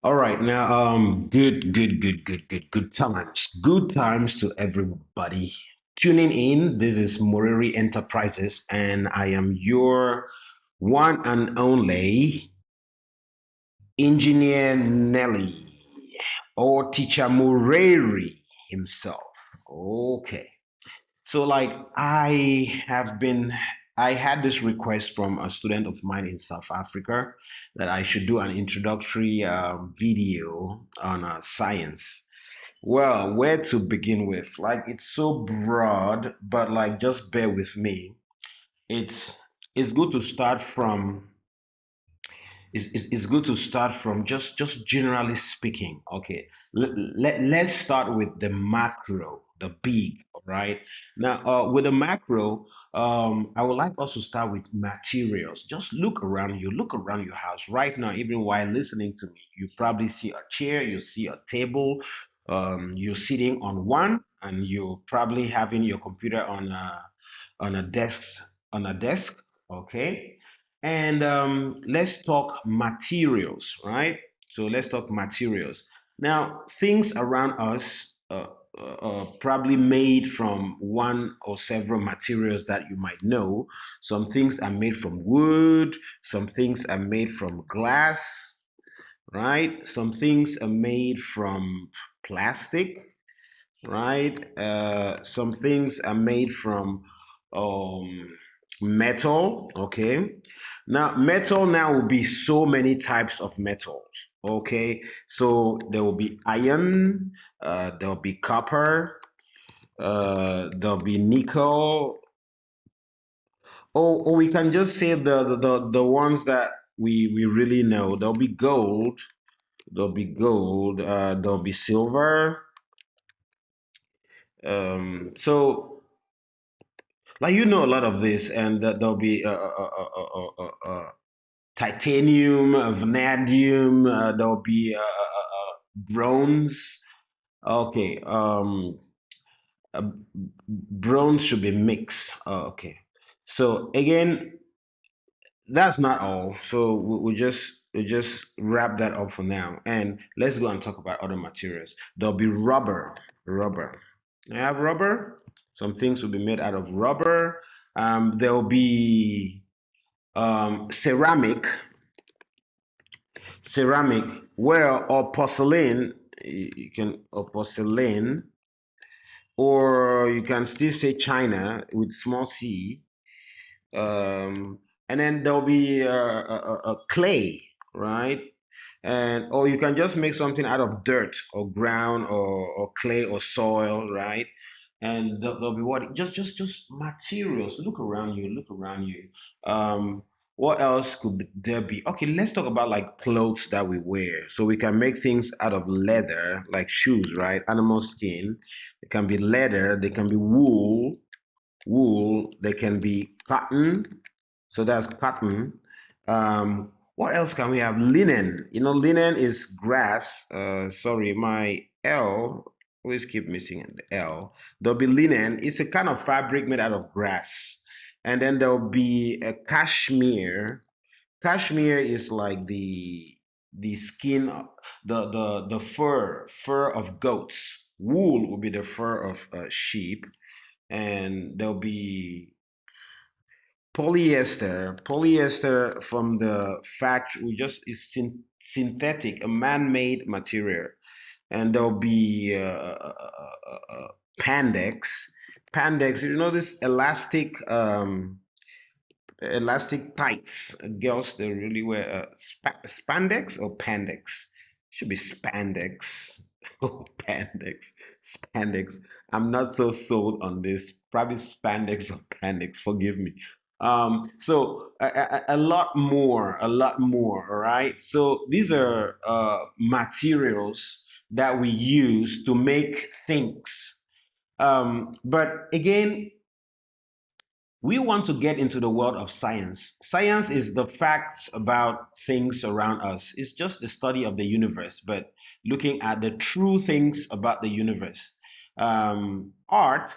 All right, now, good times. Good times to everybody tuning in. This is Moreri Enterprises, and I am your one and only engineer Nelly, or teacher Moreri himself. Okay. So, I had this request from a student of mine in South Africa that I should do an introductory video on science. Well, where to begin with? Like, it's so broad, but like, just bear with me. It's it's good to start from it's good to start from just generally speaking. Okay, let's start with the macro, the big. All right, now with the macro, I would like us to start with materials. Just look around you, look around your house right now. Even while listening to me, you probably see a chair, you see a table, you're sitting on one, and you're probably having your computer on a desk on a desk. Okay, and let's talk materials, right? So let's talk materials. Now, things around us probably made from one or several materials that you might know. Some things are made from wood, some things are made from glass, right? Some things are made from plastic, right? Some things are made from um, metal. Okay. Now, metal now will be so many types of metals. Okay. So there will be iron, there'll be copper, there'll be nickel. Or we can just say the ones that we really know. There'll be silver. So like a lot of this, and there'll be titanium, vanadium. There'll be bronze. Okay, uh, bronze should be mixed. Okay, so again, that's not all. So we just wrap that up for now, and let's go and talk about other materials. There'll be rubber. Rubber. I have rubber. Some things will be made out of rubber. There'll be ceramic, well, or porcelain. You can or porcelain, or you can still say China with small c. And then there'll be a clay, right? And or you can just make something out of dirt or ground or clay or soil, right? And there'll be what just materials. Look around you. Um, what else could there be? Okay, let's talk about like clothes that we wear. So we can make things out of leather, like shoes, right? Animal skin. It can be leather. They can be wool. They can be cotton, so that's cotton. What else can we have? Linen. Linen is grass. Sorry, my L always keep missing the L. There'll be linen. It's a kind of fabric made out of grass. And then there'll be a cashmere. Cashmere is like the skin, the fur of goats. Wool will be the fur of sheep, and there'll be polyester from the factory just is synthetic, a man-made material. And there'll be pandex. This elastic tights. Girls, they really wear spandex or pandex. Should be spandex. Oh, spandex. I'm not so sold on this. Probably spandex or pandex. Forgive me. So a lot more, a lot more. All right. So these are materials that we use to make things. But again, we want to get into the world of science. Science is the facts about things around us. It's just the study of the universe, but looking at the true things about the universe. Art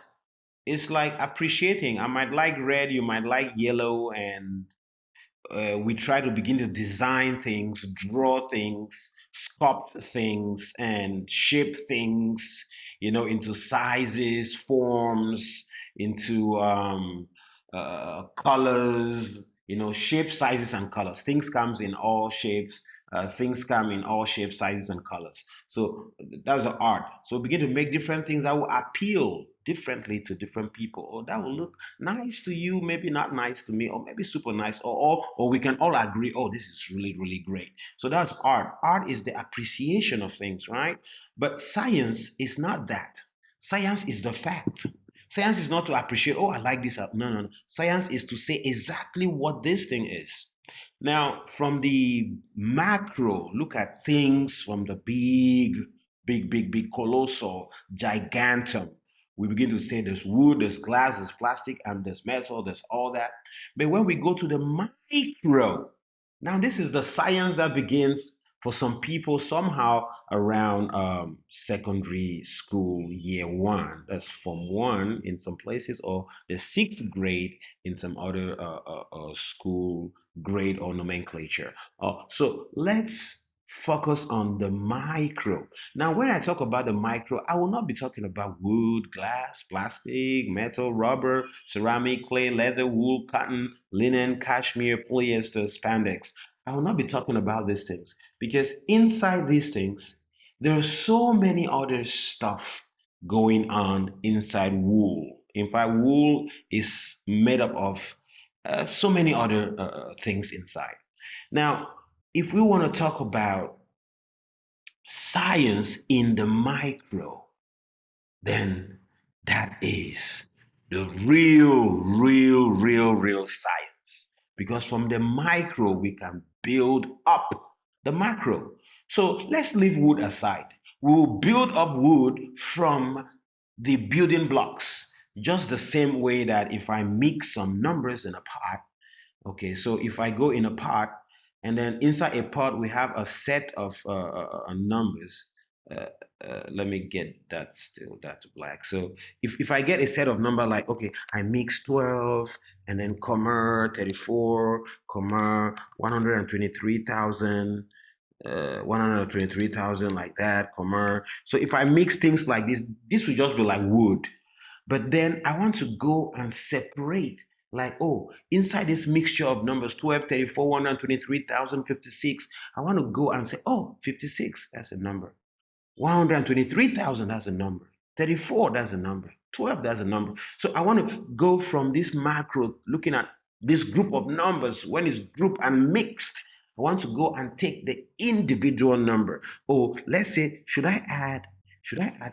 is like appreciating. I might like red, you might like yellow, and we try to begin to design things, draw things, sculpt things, and shape things, into sizes, forms, into colors, shape, sizes, and colors. Things comes in all shapes. Things come in all shapes, sizes, and colors. So that's the art. So begin to make different things that will appeal differently to different people, or that will look nice to you, maybe not nice to me, or maybe super nice, or we can all agree, oh, this is really, really great. So that's art. Art is the appreciation of things, right? But science is not that. Science is the fact. Science is not to appreciate, oh, I like this. No, no, no. Science is to say exactly what this thing is. Now, from the macro, look at things from the big, colossal, gigantum. We begin to say there's wood, there's glass, there's plastic, and there's metal, there's all that. But when we go to the micro, now this is the science that begins for some people somehow around secondary school year one. That's Form 1 in some places, or the sixth grade in some other school grade or nomenclature. So let's focus on the micro. Now, when I talk about the micro, I will not be talking about wood, glass, plastic, metal, rubber, ceramic, clay, leather, wool, cotton, linen, cashmere, polyester, spandex. I will not be talking about these things because inside these things, there are so many other stuff going on inside wool. In fact, wool is made up of so many other things inside. Now, if we want to talk about science in the micro, then that is the real science. Because from the micro, we can build up the macro. So let's leave wood aside. We will build up wood from the building blocks, just the same way that if I mix some numbers in a pot. Okay, so if I go in a pot, and then inside a pot we have a set of numbers. Uh, Let me get that still that's black. So if I get a set of number like, okay, I mix 12 and then comma 34, comma 123,000, 123,000 like that, comma. So if I mix things like this will just be like wood. But then I want to go and separate, like, oh, inside this mixture of numbers 12, 34, 123,000, 56, I want to go and say, oh, 56, that's a number. 123,000, that's a number. 34, that's a number. 12, that's a number. So I want to go from this macro, looking at this group of numbers, when it's grouped and mixed. I want to go and take the individual number. Oh, let's say, should I add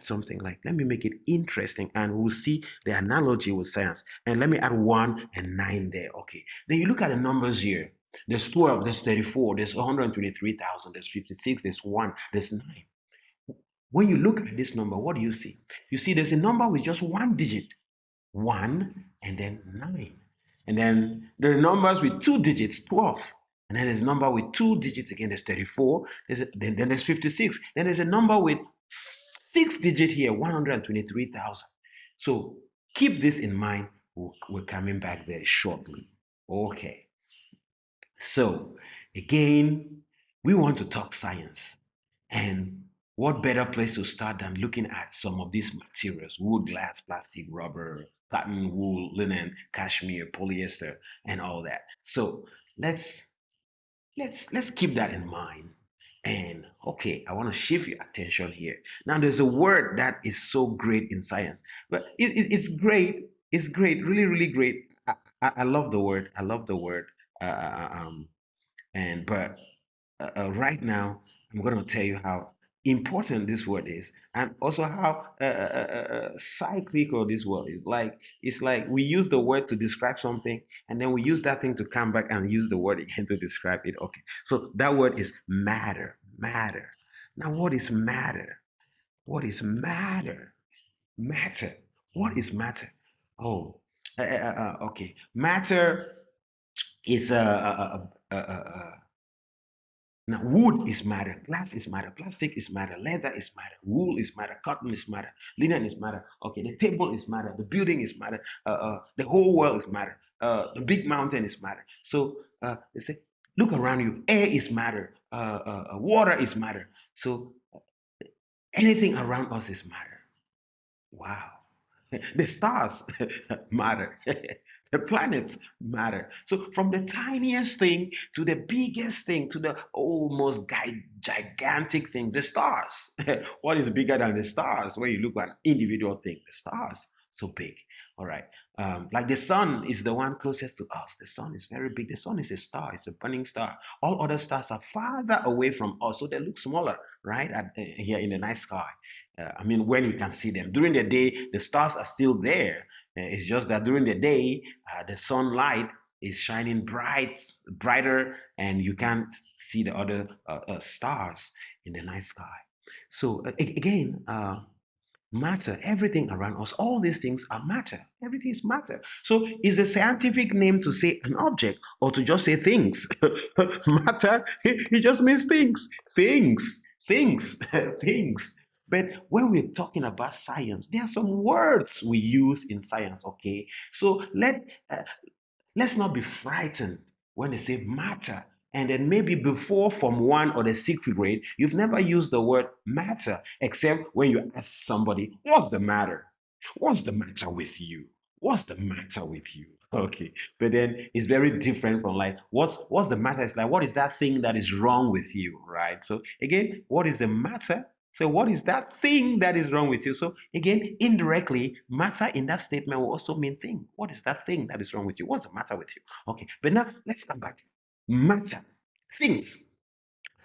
something like, let me make it interesting and we'll see the analogy with science. And let me add 1 and 9 there. Okay. Then you look at the numbers here. There's 12, there's 34, there's 123,000, there's 56, there's 1, there's 9. When you look at this number, what do you see? You see there's a number with just one digit, 1 and then 9. And then there are numbers with two digits, 12. And then there's a number with two digits again, there's 34. Then there's 56. Then there's a number with 6 digit here, 123,000. So keep this in mind. We're coming back there shortly. Okay. So again, we want to talk science. And what better place to start than looking at some of these materials: wood, glass, plastic, rubber, cotton, wool, linen, cashmere, polyester, and all that. So let's let's keep that in mind. And okay, I want to shift your attention here. Now, there's a word that is so great in science, but it's great. It's great, really, really great. I love the word. I love the word. Uh, uh, uh, um, and but right now, I'm going to tell you how important this word is, and also how cyclical this word is. Like, it's like we use the word to describe something, and then we use that thing to come back and use the word again to describe it. Okay, so that word is matter. Matter. Now, what is matter? What is matter? Matter. What is matter? Oh, okay. Matter is Now, wood is matter, glass is matter, plastic is matter, leather is matter, wool is matter, cotton is matter, linen is matter. Okay, the table is matter, the building is matter, the whole world is matter, the big mountain is matter. So they say, look around you. Air is matter, water is matter. So anything around us is matter. Wow. The stars matter. The planets matter. So from the tiniest thing to the biggest thing to the almost gigantic thing, the stars. What is bigger than the stars? When you look at an individual thing, the stars so big. All right. Like the sun is the one closest to us. The sun is very big. The sun is a star. It's a burning star. All other stars are farther away from us, so they look smaller, right? Here in the night sky. I mean, when you can see them. During the day, the stars are still there. It's just that during the day, the sunlight is shining brighter, and you can't see the other stars in the night sky. So again, matter, everything around us, all these things are matter. Everything is matter. So is a scientific name to say an object or to just say things? Matter, it just means things, things. But when we're talking about science, there are some words we use in science, okay? So let's not be frightened when they say matter. And then maybe before Form 1 or the sixth grade, you've never used the word matter, except when you ask somebody, what's the matter? What's the matter with you? What's the matter with you? Okay. But then it's very different from like, what's the matter? It's like, what is that thing that is wrong with you? Right. So again, what is the matter? So what is that thing that is wrong with you? So again, indirectly, matter in that statement will also mean thing. What is that thing that is wrong with you? What's the matter with you? Okay, but now let's come back. Matter, things.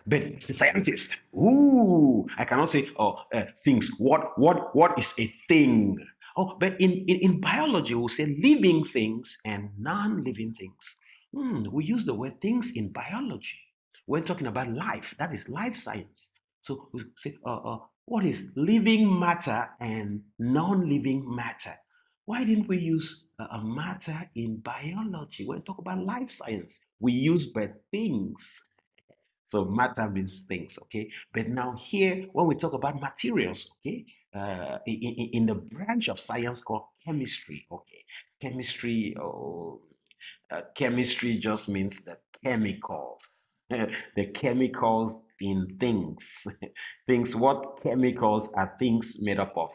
But as a scientist, I cannot say, things. What is a thing? Oh, but in biology, we'll say living things and non-living things. We use the word things in biology. We're talking about life. That is life science. So we say, what is living matter and non-living matter? Why didn't we use a matter in biology? When we talk about life science, we use but things. So matter means things, okay? But now here, when we talk about materials, okay, in the branch of science called chemistry, okay, chemistry, chemistry just means the chemicals, the chemicals in things, things. What chemicals are things made up of?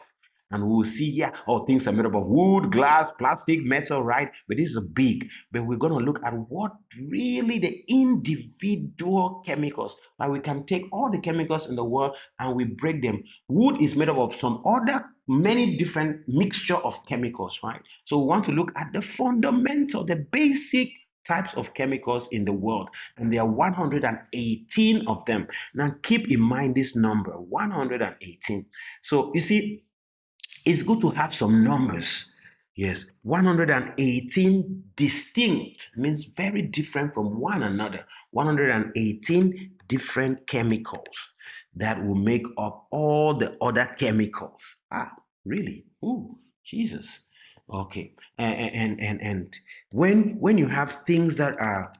And we'll see here, things are made up of wood, glass, plastic, metal, right? But this is big. But we're going to look at what really the individual chemicals, like we can take all the chemicals in the world and we break them. Wood is made up of some other many different mixture of chemicals, right? So we want to look at the fundamental, the basic types of chemicals in the world, and there are 118 of them. Now keep in mind this number, 118. So you see, it's good to have some numbers. Yes, 118 distinct means very different from one another. 118 different chemicals that will make up all the other chemicals. Really? Oh, Jesus. Okay. And when you have things that are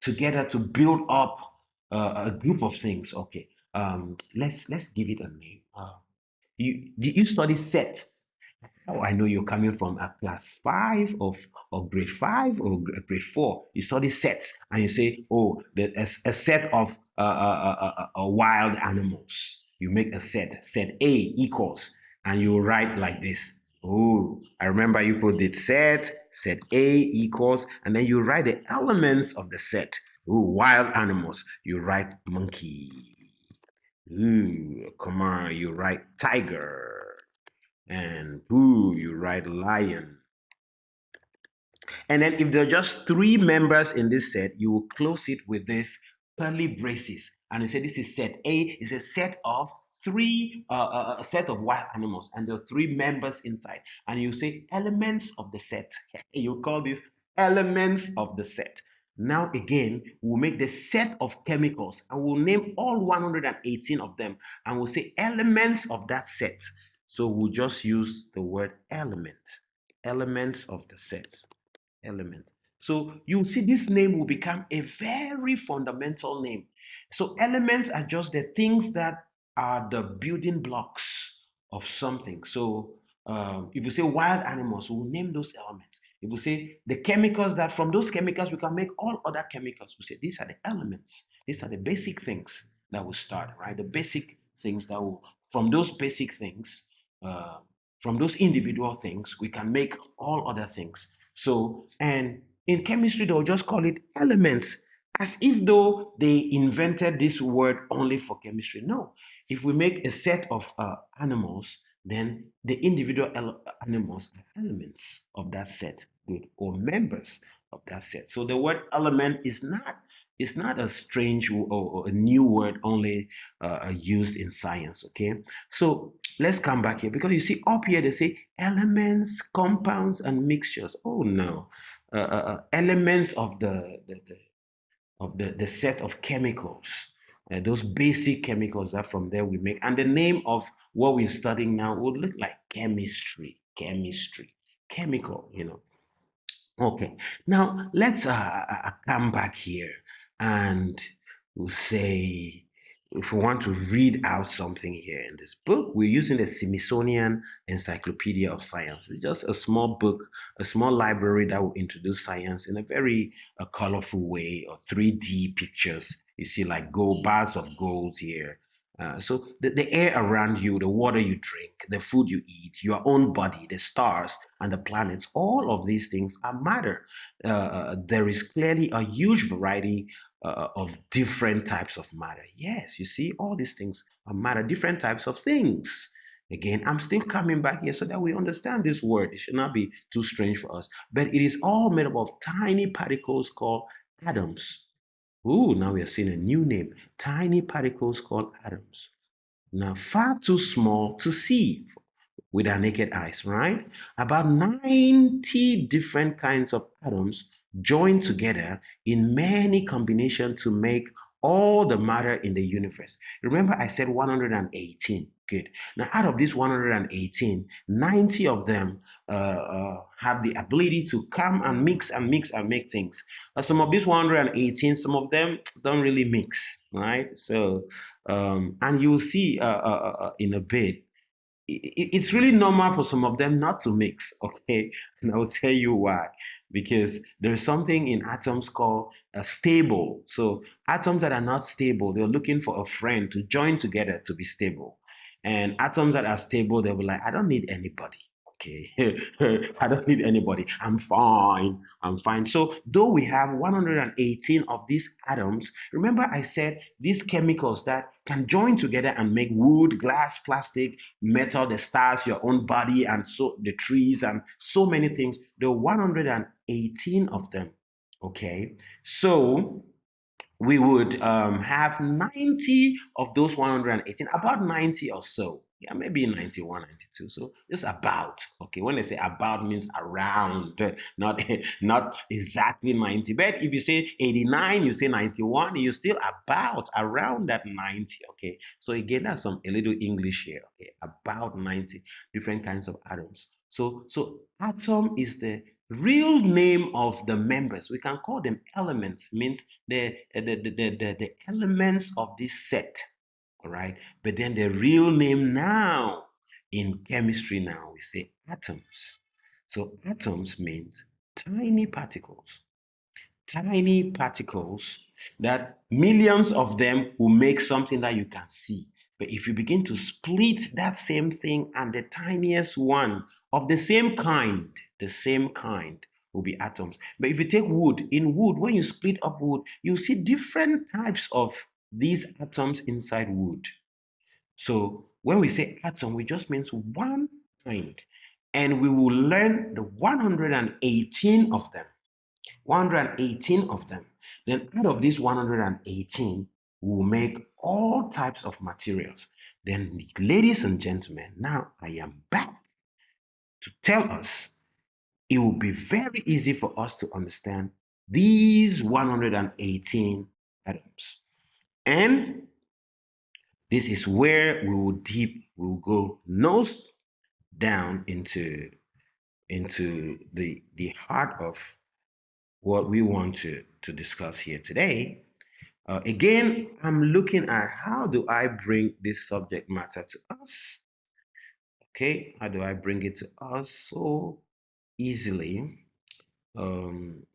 together to build up a group of things, okay. Let's give it a name. You study sets. Oh, I know you're coming from a class 5 or grade 5 or grade 4. You study sets and you say, oh, a set of wild animals. You make a set A equals, and you write like this. Oh, I remember you put the set A equals, and then you write the elements of the set. Oh, wild animals. You write monkey. Ooh, come on, you write tiger. And ooh, you write lion. And then if there are just 3 members in this set, you will close it with this curly braces. And you say this is set A, is a set of a set of wild animals, and there are 3 members inside. And you say elements of the set. You call this elements of the set. Now again, we'll make the set of chemicals and we'll name all 118 of them, and we'll say elements of that set. So we'll just use the word element, elements of the set, element. So you see this name will become a very fundamental name. So elements are just the things that are the building blocks of something. So if you say wild animals, we'll name those elements. If we say the chemicals, that from those chemicals we can make all other chemicals, we say these are the elements. These are the basic things that will start, right? The basic things that will, from those basic things, uh, from those individual things, we can make all other things. So, and in chemistry, they'll just call it elements, as if though they invented this word only for chemistry. No, if we make a set of animals, then the individual animals are elements of that set, good, or members of that set. So the word element is not a strange or a new word only used in science. Okay, so let's come back here, because you see up here they say elements, compounds, and mixtures. Oh no, elements of the set of chemicals. Those basic chemicals that from there we make, and the name of what we're studying now would look like chemistry, chemical. Okay, now let's come back here, and we'll say, if we want to read out something here in this book, we're using the Smithsonian Encyclopedia of Science. It's just a small book, a small library that will introduce science in a very colorful way, or 3D pictures. You see like gold bars of gold here. So the air around you, the water you drink, the food you eat, your own body, the stars and the planets, all of these things are matter. There is clearly a huge variety of different types of matter. Yes, you see, all these things are matter, different types of things. Again, I'm still coming back here so that we understand this word. It should not be too strange for us. But it is all made up of tiny particles called atoms. Ooh, now we are seeing a new name. Tiny particles called atoms. Now, far too small to see with our naked eyes, right? About 90 different kinds of atoms join together in many combinations to make all the matter in the universe. Remember, I said 118. Good. Now, out of these 118, 90 of them have the ability to come and mix and mix and make things. Some of these 118, some of them don't really mix, right? So, and you'll see in a bit, it's really normal for some of them not to mix, okay? And I'll tell you why. Because there's something in atoms called a stable. So atoms that are not stable, they're looking for a friend to join together to be stable. And atoms that are stable, they'll be like, I don't need anybody. Okay, I don't need anybody. I'm fine. I'm fine. So, though we have 118 of these atoms, remember I said these chemicals that can join together and make wood, glass, plastic, metal, the stars, your own body, and so the trees, and so many things. There are 118 of them. Okay, so we would have 90 of those 118, about 90 or so. Yeah, maybe 91, 92. So just about. Okay, when they say about means around, not not exactly 90. But if you say 89, you say 91, you're still about around that 90. Okay, so again, that's a little English here. Okay, about 90 different kinds of atoms. So atom is the real name of the members. We can call them elements, means the elements of this set, all right? But then the real name now in chemistry now, we say atoms. So atoms means tiny particles that millions of them will make something that you can see. But if you begin to split that same thing, and the tiniest one of the same kind will be atoms. But if you take wood, in wood, when you split up wood, you see different types of these atoms inside wood. So when we say atom, we just means one kind. And we will learn the 118 of them. 118 of them. Then out of these 118, we will make all types of materials. Then, ladies and gentlemen, now I am back to tell us it will be very easy for us to understand these 118 atoms. And this is where we will go nose down into the heart of what we want to discuss here today. Again, I'm looking at how do I bring this subject matter to us? Okay, how do I bring it to us so easily um,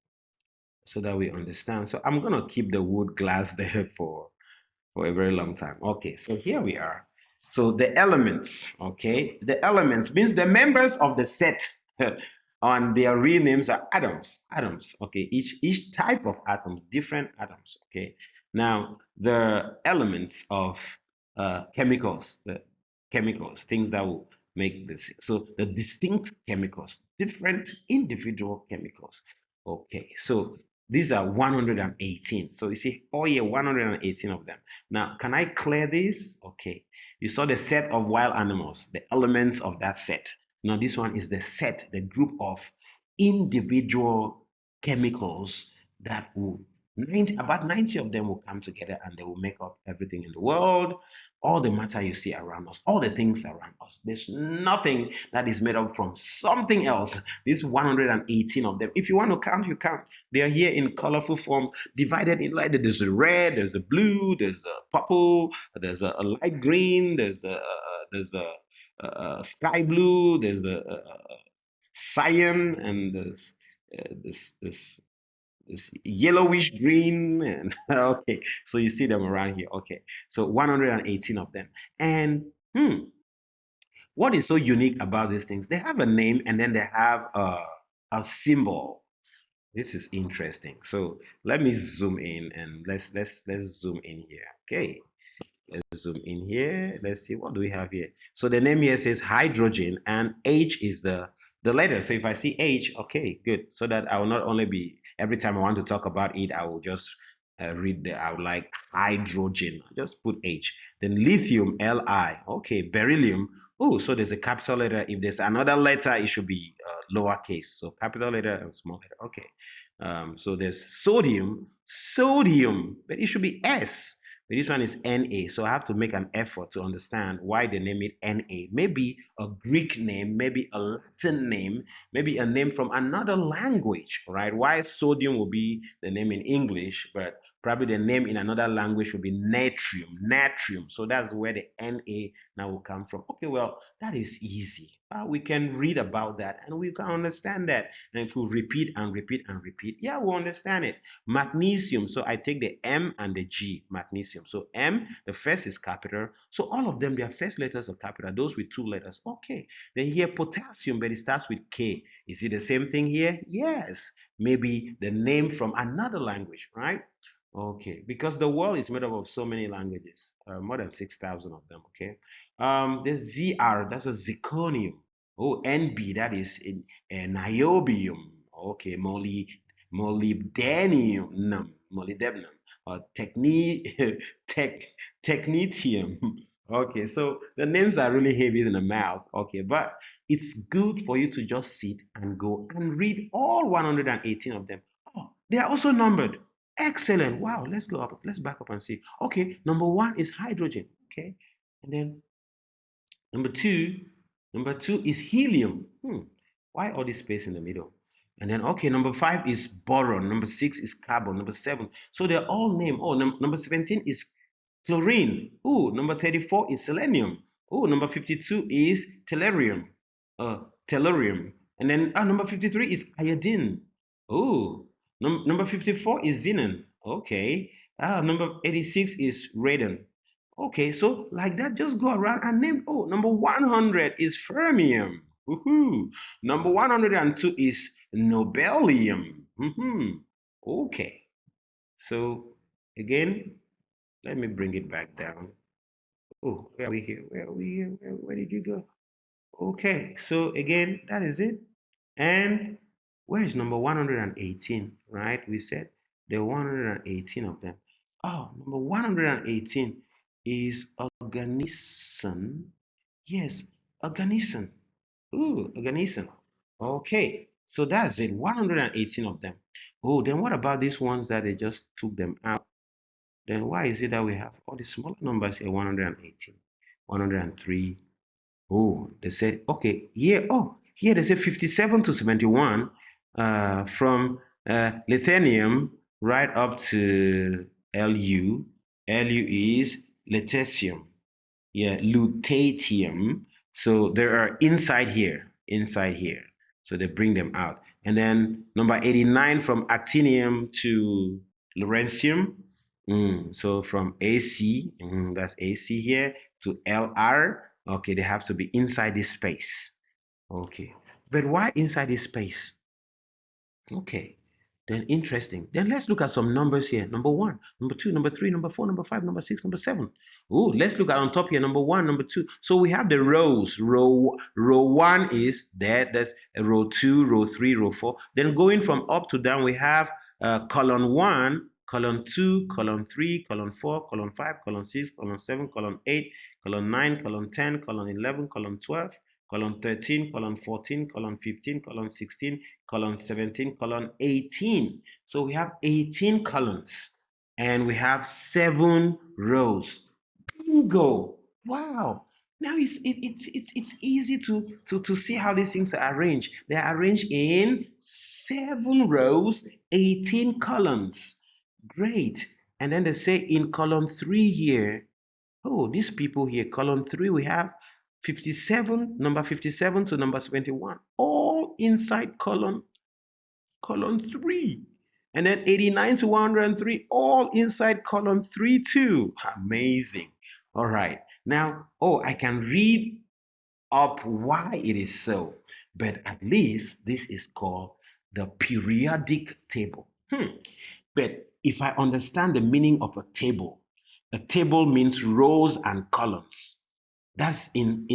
so that we understand? So I'm gonna keep the wood glass there for a very long time. Okay, so here we are. So the elements, okay, the elements means the members of the set and their real names are atoms. Atoms, okay, each type of atoms, different atoms, okay. Now the elements of chemicals, the chemicals, things that will make this. So the distinct chemicals, different individual chemicals. Okay, so these are 118. So you see, oh yeah, 118 of them. Now, can I clear this? Okay. You saw the set of wild animals, the elements of that set. Now, this one is the set, the group of individual chemicals that will about 90 of them will come together and they will make up everything in the world, all the matter you see around us, all the things around us. There's nothing that is made up from something else. These 118 of them. If you want to count, you count. They are here in colorful form, divided in like there's a red, there's a blue, there's a purple, there's a light green, there's a sky blue, there's a cyan, and there's this yellowish green, and okay, so you see them around here. Okay, so 118 of them. And what is so unique about these things? They have a name and then they have a symbol. This is interesting. So let me zoom in and let's zoom in here. Okay, let's zoom in here. Let's see, what do we have here? So the name here says hydrogen, and H is the letter. So if I see H, okay, good. So that I will not only be, every time I want to talk about it, I will just I would like hydrogen. Just put H. Then lithium, Li. Okay, beryllium. Oh, so there's a capital letter. If there's another letter, it should be lowercase. So capital letter and small letter. Okay. So there's sodium, but it should be S. But this one is Na. So I have to make an effort to understand why they name it Na. Maybe a Greek name, maybe a Latin name, maybe a name from another language, right? Why sodium will be the name in English, but probably the name in another language would be natrium. So that's where the Na now will come from. Okay, well, that is easy. We can read about that and we can understand that. And if we repeat and repeat and repeat, yeah, we'll understand it. Magnesium. So I take the M and the G, magnesium. So M, the first is capital. So all of them, their first letters are capital, those with two letters. Okay. Then here, potassium, but it starts with K. Is it the same thing here? Yes. Maybe the name from another language, right? Okay, because the world is made up of so many languages, more than 6,000 of them, okay? There's ZR, that's a zirconium. Oh, NB, that is in niobium. Okay, molybdenum, technetium. Okay, so the names are really heavy in the mouth. Okay, but it's good for you to just sit and go and read all 118 of them. Oh, they are also numbered. Excellent. Wow, let's go up. Let's back up and see. Okay, number one is hydrogen. Okay, and then number two is helium. Why all this space in the middle? And then, okay, number 5 is boron. Number 6 is carbon. Number 7. So they're all named. Oh, number 17 is chlorine. Oh, number 34 is selenium. Oh, number 52 is tellurium. Tellurium. And then number 53 is iodine. Oh, number 54 is xenon. Okay. Number 86 is radon. Okay, so like that, just go around and name. Oh, number 100 is fermium. Woohoo. Number 102 is nobelium. Okay. So again, let me bring it back down. Oh, where are we here? Where are we here? Where did you go? Okay, so again, that is it. And where is number 118, right? We said there are 118 of them. Oh, number 118 is Oganesson. Yes, Oganesson. Ooh, Oganesson. Okay, so that's it, 118 of them. Oh, then what about these ones that they just took them out? Then why is it that we have all the smaller numbers here, 118, 103? Oh, they said, okay, here, oh, here they say 57 to 71 from Lithium right up to Lu. Lu is lutetium. Yeah, lutetium. So there are inside here. So they bring them out. And then number 89 from actinium to lawrencium. So from AC, that's AC here, to Lr. Okay, they have to be inside this space. Okay. But why inside this space? Okay. Then interesting. Then let's look at some numbers here. Number 1, number 2, number 3, number 4, number 5, number 6, number 7. Oh, let's look at on top here. Number 1, number 2. So we have the rows. Row 1 is there. That's row 2, row 3, row 4. Then going from up to down, we have column 1, column 2, column 3, column 4, column 5, column 6, column 7, column 8, column 9, column 10, column 11, column 12, column 13, column 14, column 15, column 16, column 17, column 18. So we have 18 columns and we have 7 rows. Bingo! Wow! Now it's easy to see how these things are arranged. They are arranged in 7 rows, 18 columns. Great. And then they say in column 3 here, oh, these people here, column 3, we have 57, number 57 to number 71, all inside column 3. And then 89 to 103, all inside column 3 too. Amazing. All right. Now, oh, I can read up why it is so, but at least this is called the periodic table. But if I understand the meaning of a table means rows and columns. That's in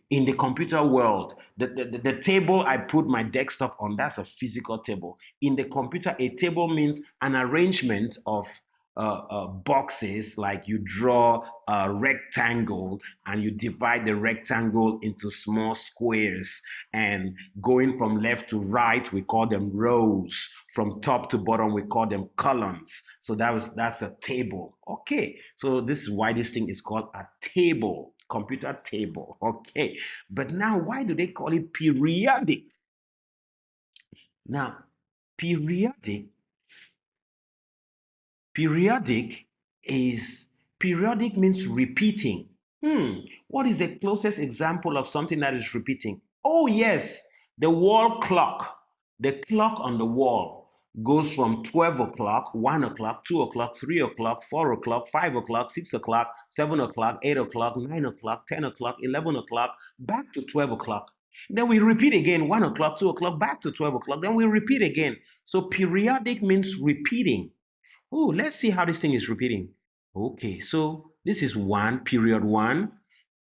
the computer world. The table I put my desktop on, that's a physical table. In the computer, a table means an arrangement of boxes, like you draw a rectangle and you divide the rectangle into small squares, and going from left to right we call them rows, from top to bottom we call them columns. So that's a table. Okay, so this is why this thing is called a table, computer table. Okay, but now why do they call it periodic? Now periodic Periodic periodic means repeating. What is the closest example of something that is repeating? Oh yes, the wall clock. The clock on the wall goes from 12 o'clock, 1 o'clock, 2 o'clock, 3 o'clock, 4 o'clock, 5 o'clock, 6 o'clock, 7 o'clock, 8 o'clock, 9 o'clock, 10 o'clock, 11 o'clock, back to 12 o'clock. Then we repeat again, 1 o'clock, 2 o'clock, back to 12 o'clock. Then we repeat again. So periodic means repeating. Oh, let's see how this thing is repeating. Okay, so this is period one.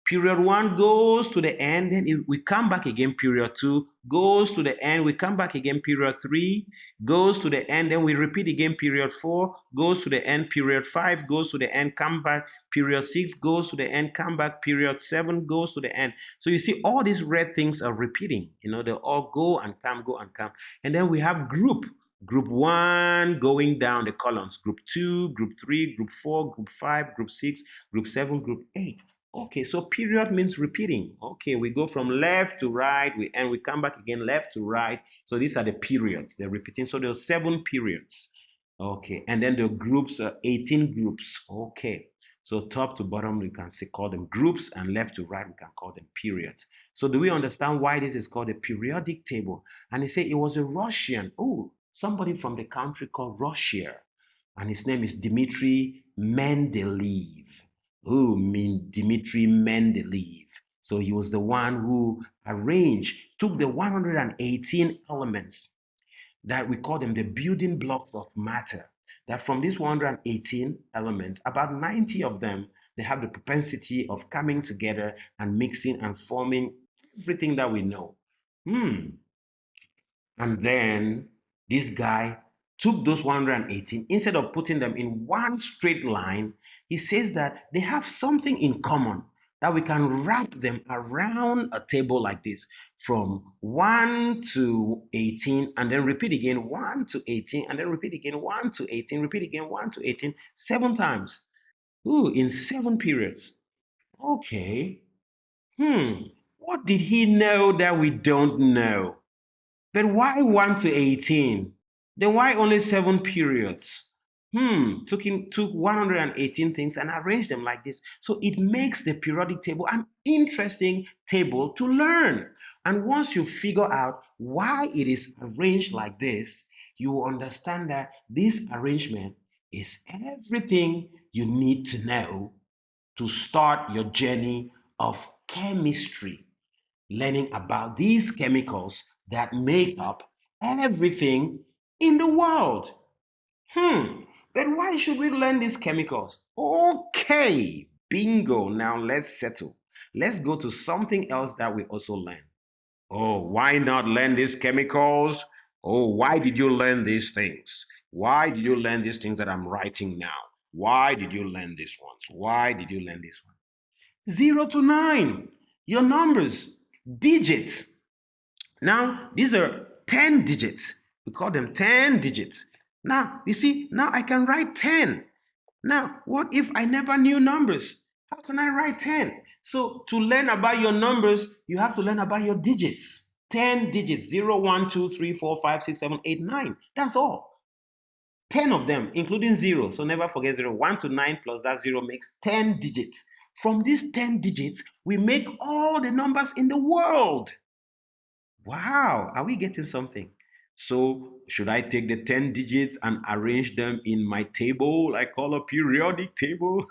Period 1 goes to the end, then we come back again. Period 2 goes to the end, we come back again. Period 3 goes to the end, then we repeat again. Period 4 goes to the end. Period 5 goes to the end, come back. Period 6 goes to the end, come back. Period 7 goes to the end. So you see all these red things are repeating. They all go and come, go and come. And then we have group. Group 1 going down the columns. Group 2, Group 3, Group 4, Group 5, Group 6, Group 7, Group 8. Okay, so period means repeating. Okay, we go from left to right, we come back again, left to right. So these are the periods, they're repeating. So there are 7 periods. Okay, and then the groups are 18 groups. Okay, so top to bottom, we can call them groups, and left to right, we can call them periods. So do we understand why this is called a periodic table? And they say it was a Russian, somebody from the country called Russia, and his name is Dmitry Mendeleev. Dmitry Mendeleev. So he was the one who took the 118 elements that we call them the building blocks of matter. That from these 118 elements, about 90 of them, they have the propensity of coming together and mixing and forming everything that we know. And then this guy took those 118, instead of putting them in one straight line, he says that they have something in common, that we can wrap them around a table like this, from 1 to 18, and then repeat again 1 to 18, and then repeat again 1 to 18, repeat again 1 to 18, 7 times. In 7 periods. Okay. What did he know that we don't know? But why 1 to 18? Then why only 7 periods? Took 118 things and arranged them like this. So it makes the periodic table an interesting table to learn. And once you figure out why it is arranged like this, you will understand that this arrangement is everything you need to know to start your journey of chemistry, learning about these chemicals that make up everything in the world. But why should we learn these chemicals? Okay, bingo. Now let's settle. Let's go to something else that we also learn. Oh, why not learn these chemicals? Oh, why did you learn these things? Why did you learn these things that I'm writing now? Why did you learn these ones? Why did you learn this one? 0 to 9, your numbers, digits. Now, these are 10 digits. We call them 10 digits. Now, you see, now I can write 10. Now, what if I never knew numbers? How can I write 10? So, to learn about your numbers, you have to learn about your digits. 10 digits, 0, 1, 2, 3, 4, 5, 6, 7, 8, 9. That's all. 10 of them, including 0. So never forget 0. 1 to 9 plus that 0 makes 10 digits. From these 10 digits, we make all the numbers in the world. Wow, are we getting something? So, should I take the 10 digits and arrange them in my table I call a periodic table?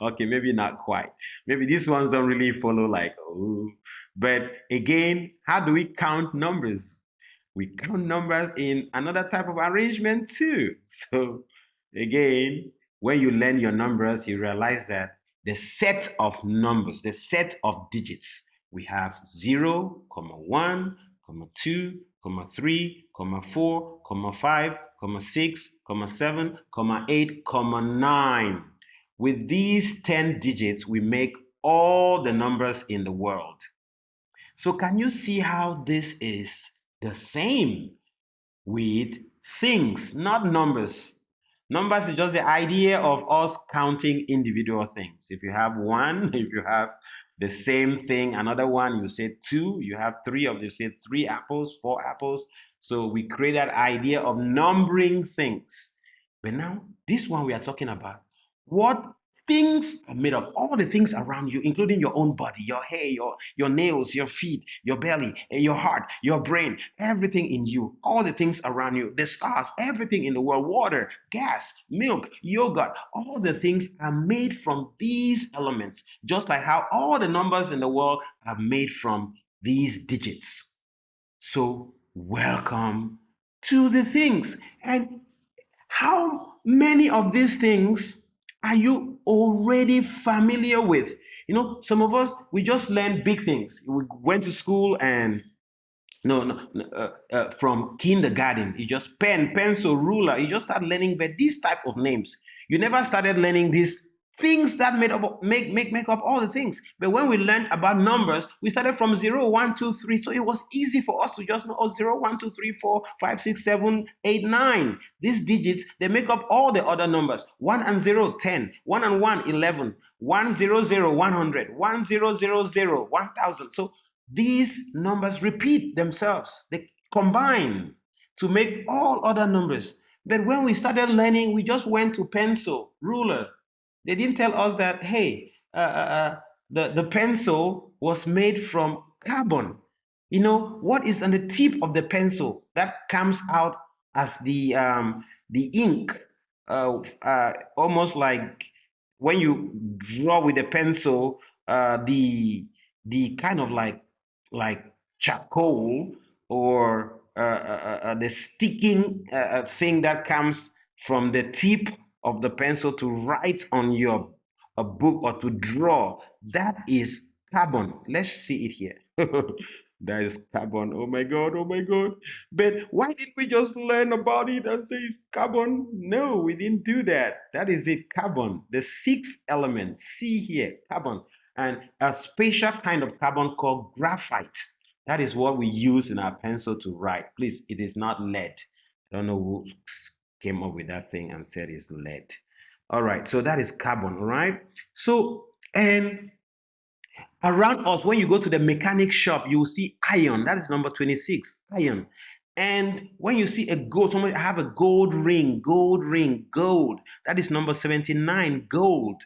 Okay, maybe not quite. Maybe these ones don't really follow, like, oh. But again, how do we count numbers? We count numbers in another type of arrangement too. So, again, when you learn your numbers, you realize that the set of numbers, the set of digits, we have 0, 1, 2, 3, 4, 5, 6, 7, 8, 9. With these 10 digits, we make all the numbers in the world. So can you see how this is the same with things, not numbers? Numbers is just the idea of us counting individual things. If you have one, if you have the same thing, another one, you say two, you have three of them, you say 3 apples, 4 apples. So we create that idea of numbering things. But now, this one we are talking about, what things are made of, all the things around you, including your own body, your hair, your nails, your feet, your belly, your heart, your brain, everything in you, all the things around you, the stars, everything in the world, water, gas, milk, yogurt, all the things are made from these elements, just like how all the numbers in the world are made from these digits. So, welcome to the things. And how many of these things are you already familiar with? Some of us, we just learn big things. We went to school and from kindergarten, you just pen, pencil, ruler, you just start learning, but these type of names, you never started learning these things that make up all the things. But when we learned about numbers, we started from 0, 1, 2, 3. So it was easy for us to just know, 0, 1, 2, 3, 4, 5, 6, 7, 8, 9. These digits, they make up all the other numbers. 1 and 0, 10. 1 and 1, 11. 1, 0, 0, 100. 1, 0, 0, 0, 1000. So these numbers repeat themselves. They combine to make all other numbers. But when we started learning, we just went to pencil, ruler. They didn't tell us that, hey, the pencil was made from carbon. What is on the tip of the pencil that comes out as the ink, almost like when you draw with a pencil, the kind of like charcoal, or the sticking thing that comes from the tip of the pencil to write on your a book or to draw. That is carbon. Let's see it here. That is carbon. Oh my God, oh my God. But why didn't we just learn about it and say it's carbon? No, we didn't do that. That is it, carbon. The sixth element, see here, carbon. And a special kind of carbon called graphite. That is what we use in our pencil to write. Please, it is not lead. I don't know who came up with that thing and said it's lead. All right, so that is carbon, all right? So, and around us, when you go to the mechanic shop, you will see iron. That is number 26, iron. And when you see a gold, somebody have a gold ring, gold. That is number 79, gold.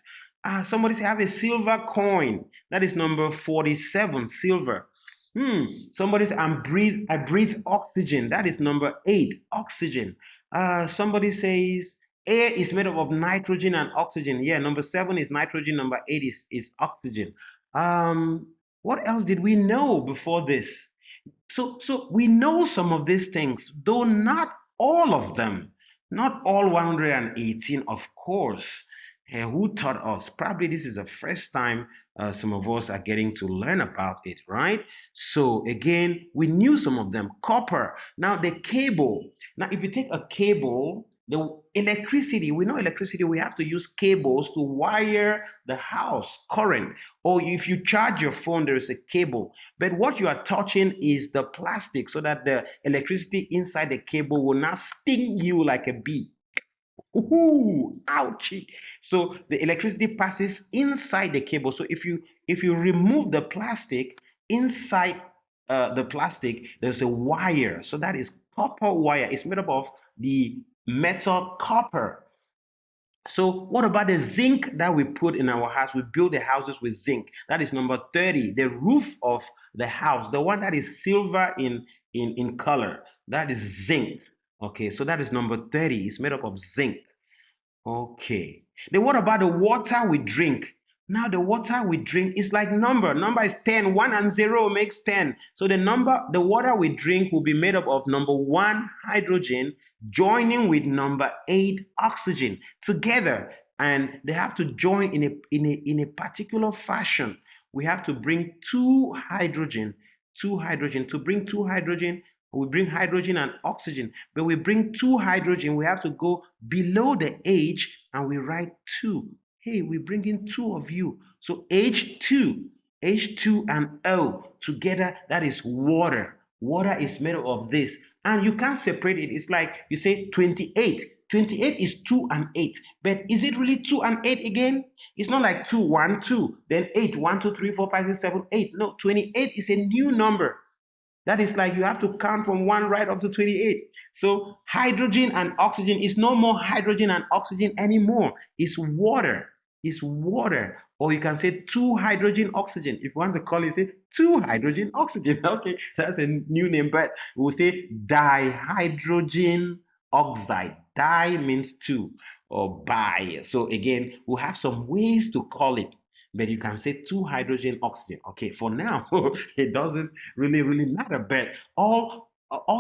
Somebody say have a silver coin. That is number 47, silver. Somebody say I breathe oxygen. That is number 8, oxygen. Somebody says air is made up of nitrogen and oxygen. Yeah, number 7 is nitrogen, number 8 is oxygen. What else did we know before this? So we know some of these things, though not all of them, not all 118, of course. Who taught us? Probably this is the first time some of us are getting to learn about it, right? So again, we knew some of them. Copper. Now the cable. Now if you take a cable, the electricity, we know electricity, we have to use cables to wire the house, current. Or if you charge your phone, there is a cable. But what you are touching is the plastic so that the electricity inside the cable will not sting you like a bee. Ooh, ouchie. So the electricity passes inside the cable. So if you remove the plastic, inside the plastic, there's a wire. So that is copper wire. It's made up of the metal copper. So what about the zinc that we put in our house? We build the houses with zinc. That is number 30. The roof of the house, the one that is silver in color, that is zinc. Okay, so that is number 30. It's made up of zinc. Okay. Then what about the water we drink? Now the water we drink is like number. Number is 10. 1 and 0 makes 10. So the water we drink will be made up of number 1, hydrogen, joining with number 8, oxygen together. And they have to join in a particular fashion. We have to bring two hydrogen. To bring two hydrogen, we bring hydrogen and oxygen. But we bring two hydrogen, we have to go below the H and we write 2. Hey, we bring in 2 of you. So H2 and O together, that is water. Water is made up of this. And you can't separate it. It's like you say 28. 28 is 2 and 8. But is it really 2 and 8 again? It's not like 2, 1, 2. Then 8, 1, 2, 3, 4, 5, 6, 7, 8. No, 28 is a new number. That is like you have to count from 1 right up to 28. So hydrogen and oxygen is no more hydrogen and oxygen anymore. It's water. It's water. Or you can say 2 hydrogen oxygen. If you want to call it, say 2 hydrogen oxygen. Okay, that's a new name, but we'll say dihydrogen oxide. Di means 2 or bi. So again, we'll have some ways to call it. But you can say 2 hydrogen oxygen. Okay, for now, it doesn't really matter. But all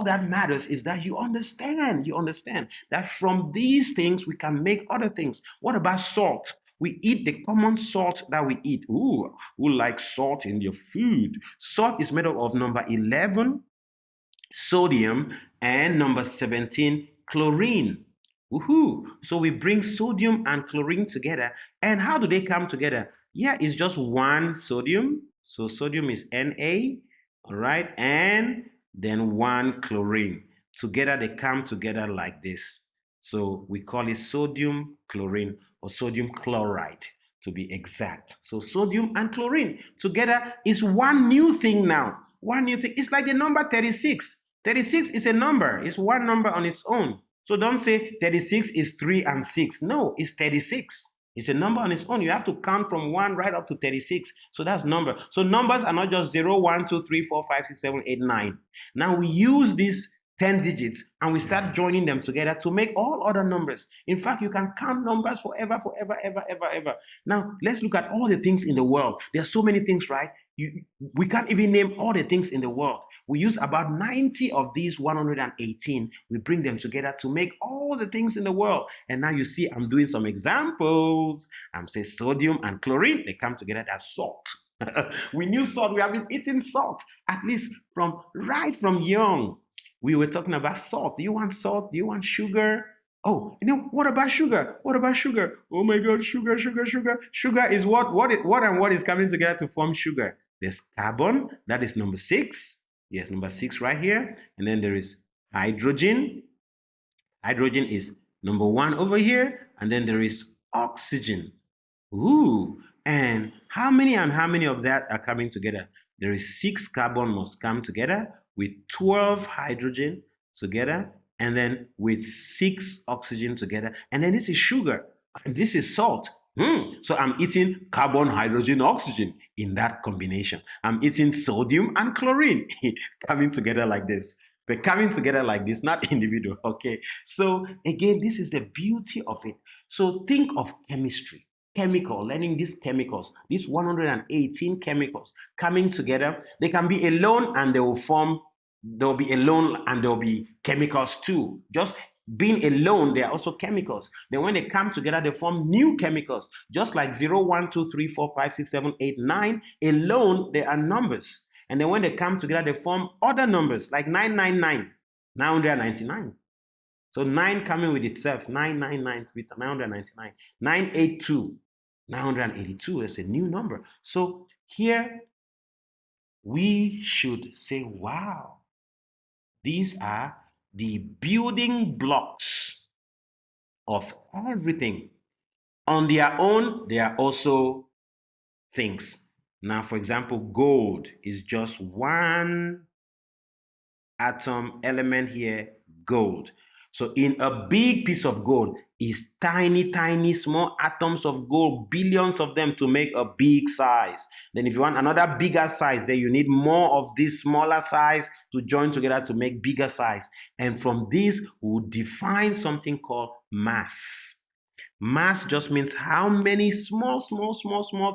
that matters is that you understand that from these things we can make other things. What about salt? We eat the common salt that we eat. Ooh, who likes salt in your food? Salt is made up of number 11, sodium, and number 17, chlorine. Woohoo! So we bring sodium and chlorine together. And how do they come together? Yeah, it's just 1 sodium. So sodium is Na, all right, and then 1 chlorine. Together they come together like this. So we call it sodium chlorine or sodium chloride to be exact. So sodium and chlorine together is one new thing now. One new thing. It's like the number 36. 36 is a number. It's one number on its own. So don't say 36 is 3 and 6. No, it's 36. It's a number on its own. You have to count from 1 right up to 36. So that's number. So numbers are not just 0, 1, 2, 3, 4, 5, 6, 7, 8, 9. Now we use these 10 digits and we start joining them together to make all other numbers. In fact, you can count numbers forever, ever. Now, let's look at all the things in the world. There are so many things, right? We can't even name all the things in the world. We use about 90 of these 118. We bring them together to make all the things in the world. And now you see I'm doing some examples. I'm saying sodium and chlorine, they come together as salt. We knew salt. We have been eating salt, at least right from young. We were talking about salt. Do you want salt? Do you want sugar? Oh, what about sugar? What about sugar? Oh my God, sugar. Sugar is what is coming together to form sugar? There's carbon, that is number 6. Yes, number 6 right here. And then there is hydrogen. Hydrogen is number 1 over here. And then there is oxygen. Ooh, and how many of that are coming together? There is 6 carbon must come together with 12 hydrogen together, and then with 6 oxygen together, and then this is sugar, and this is salt. So I'm eating carbon, hydrogen, oxygen in that combination. I'm eating sodium and chlorine coming together like this. But coming together like this, not individual, okay? So again, this is the beauty of it. So think of chemistry, chemical, learning these chemicals, these 118 chemicals coming together. They can be alone and they will form, there'll be alone and there'll be chemicals too. Just being alone, they are also chemicals. Then when they come together, they form new chemicals. Just like 0, 1, 2, 3, 4, 5, 6, 7, 8, 9. Alone, they are numbers. And then when they come together, they form other numbers like 999, 999. So 9 coming with itself, 999 with 999. 982, 982 is a new number. So here we should say, wow, these are the building blocks of everything. On their own, they are also things. Now, for example, gold is just one atom element here, gold. So in a big piece of gold is tiny, tiny, small atoms of gold, billions of them to make a big size. Then if you want another bigger size, then you need more of this smaller size to join together to make bigger size. And from this, we'll define something called mass. Mass just means how many small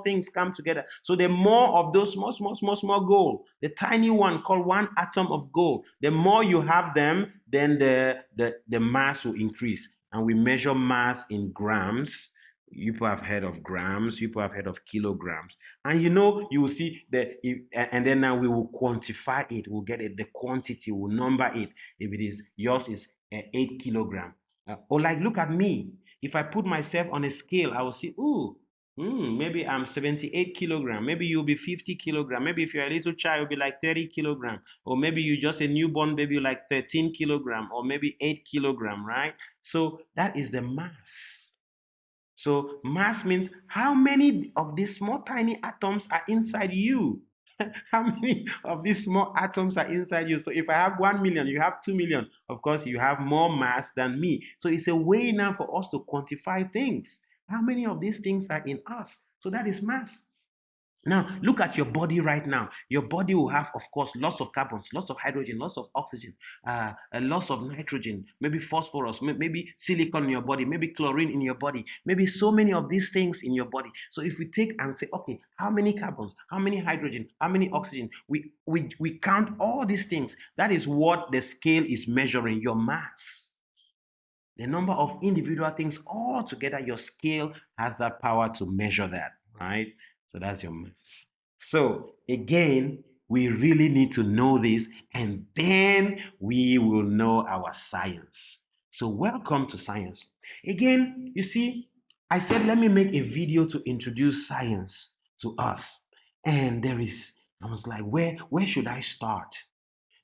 things come together. So the more of those small gold, the tiny one called one atom of gold, the more you have them, then the mass will increase. And we measure mass in grams. You people have heard of grams, you people have heard of kilograms. And you will see and then now we will quantify it. We'll get it, the quantity, we'll number it. If it is, yours is 8 kilogram. Or like, look at me. If I put myself on a scale, I will see, maybe I'm 78 kilogram. Maybe you'll be 50 kilogram. Maybe if you're a little child, you'll be like 30 kilogram. Or maybe you're just a newborn baby, like 13 kilogram, or maybe 8 kilogram, right? So that is the mass. So mass means how many of these small tiny atoms are inside you. How many of these small atoms are inside you? So if I have 1 million, you have 2 million. Of course, you have more mass than me. So it's a way now for us to quantify things. How many of these things are in us? So that is mass. Now, look at your body right now. Your body will have, of course, lots of carbons, lots of hydrogen, lots of oxygen, lots of nitrogen, maybe phosphorus, maybe silicon in your body, maybe chlorine in your body, maybe so many of these things in your body. So if we take and say, okay, how many carbons, how many hydrogen, how many oxygen, we count all these things. That is what the scale is measuring, your mass. The number of individual things all together, your scale has that power to measure that, right? So that's your mass. So again, we really need to know this, and then we will know our science. So welcome to science. Again, you see, I said, let me make a video to introduce science to us. And I was like, where should I start?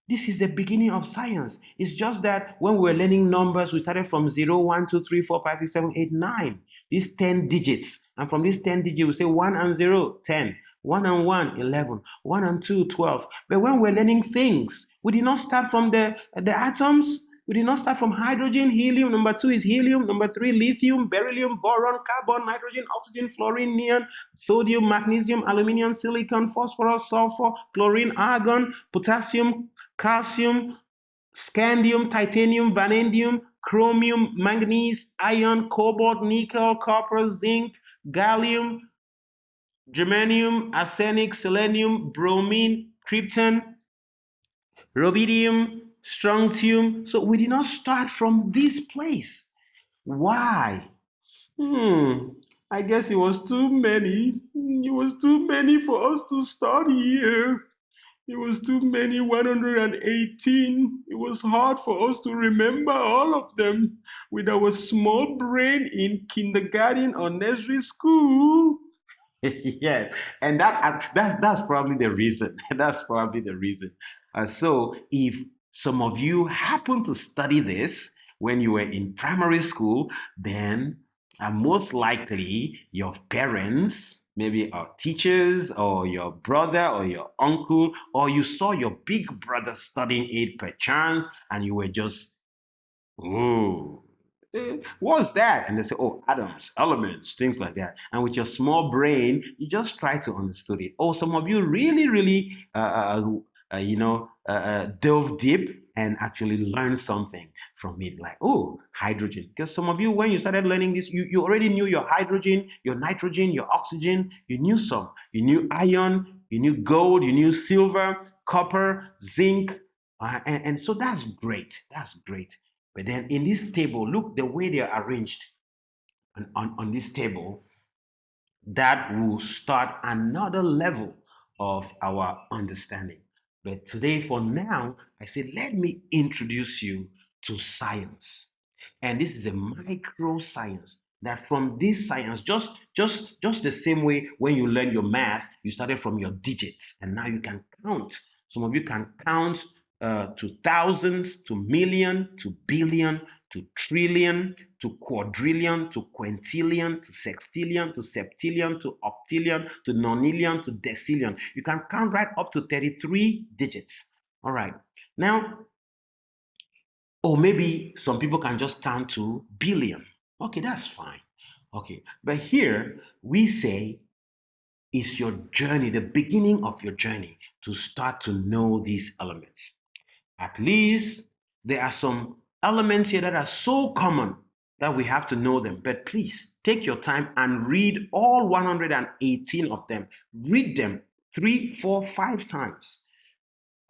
This is the beginning of science. It's just that when we were learning numbers, we started from 0, 1, 2, 3, 4, 5, 6, 7, 8, 9. These 10 digits. And from these 10 digits, we say 1 and 0, 10. 1 and 1, 11. 1 and 2, 12. But when we're learning things, we did not start from the atoms. We did not start from hydrogen, helium. Number 2 is helium. Number 3, lithium, beryllium, boron, carbon, nitrogen, oxygen, fluorine, neon, sodium, magnesium, aluminum, silicon, phosphorus, sulfur, chlorine, argon, potassium, calcium, scandium, titanium, vanadium, chromium, manganese, iron, cobalt, nickel, copper, zinc, gallium, germanium, arsenic, selenium, bromine, krypton, rubidium, strontium. So we did not start from this place. Why? I guess it was too many. It was too many for us to start here. It was too many, 118. It was hard for us to remember all of them with our small brain in kindergarten or nursery school. Yes, and that's probably the reason. That's probably the reason. So if some of you happen to study this when you were in primary school, then most likely your parents maybe our teachers or your brother or your uncle, or you saw your big brother studying it perchance, and you were just, oh, what's that? And they say, oh, atoms, elements, things like that. And with your small brain, you just try to understand it. Oh, some of you really, really, delve deep and actually learn something from it. Like, oh, hydrogen. Because some of you, when you started learning this, you already knew your hydrogen, your nitrogen, your oxygen. You knew some. You knew iron, you knew gold, you knew silver, copper, zinc. And so that's great. That's great. But then in this table, look the way they are arranged on this table, that will start another level of our understanding. But today, for now, I say, let me introduce you to science. And this is a micro science that from this science, just the same way when you learn your math, you started from your digits and now you can count. Some of you can count to thousands, to million, to billion, to trillion, to quadrillion, to quintillion, to sextillion, to septillion, to octillion, to nonillion, to decillion. You can count right up to 33 digits. All right. Now, or maybe some people can just count to billion. Okay, that's fine. Okay, but here we say is your journey, the beginning of your journey to start to know these elements. At least there are some elements here that are so common that we have to know them. But please take your time and read all 118 of them. Read them 3, 4, 5 times.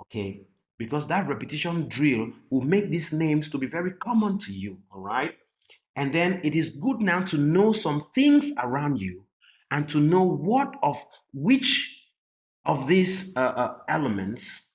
Okay, because that repetition drill will make these names to be very common to you. All right. And then it is good now to know some things around you and to know which of these elements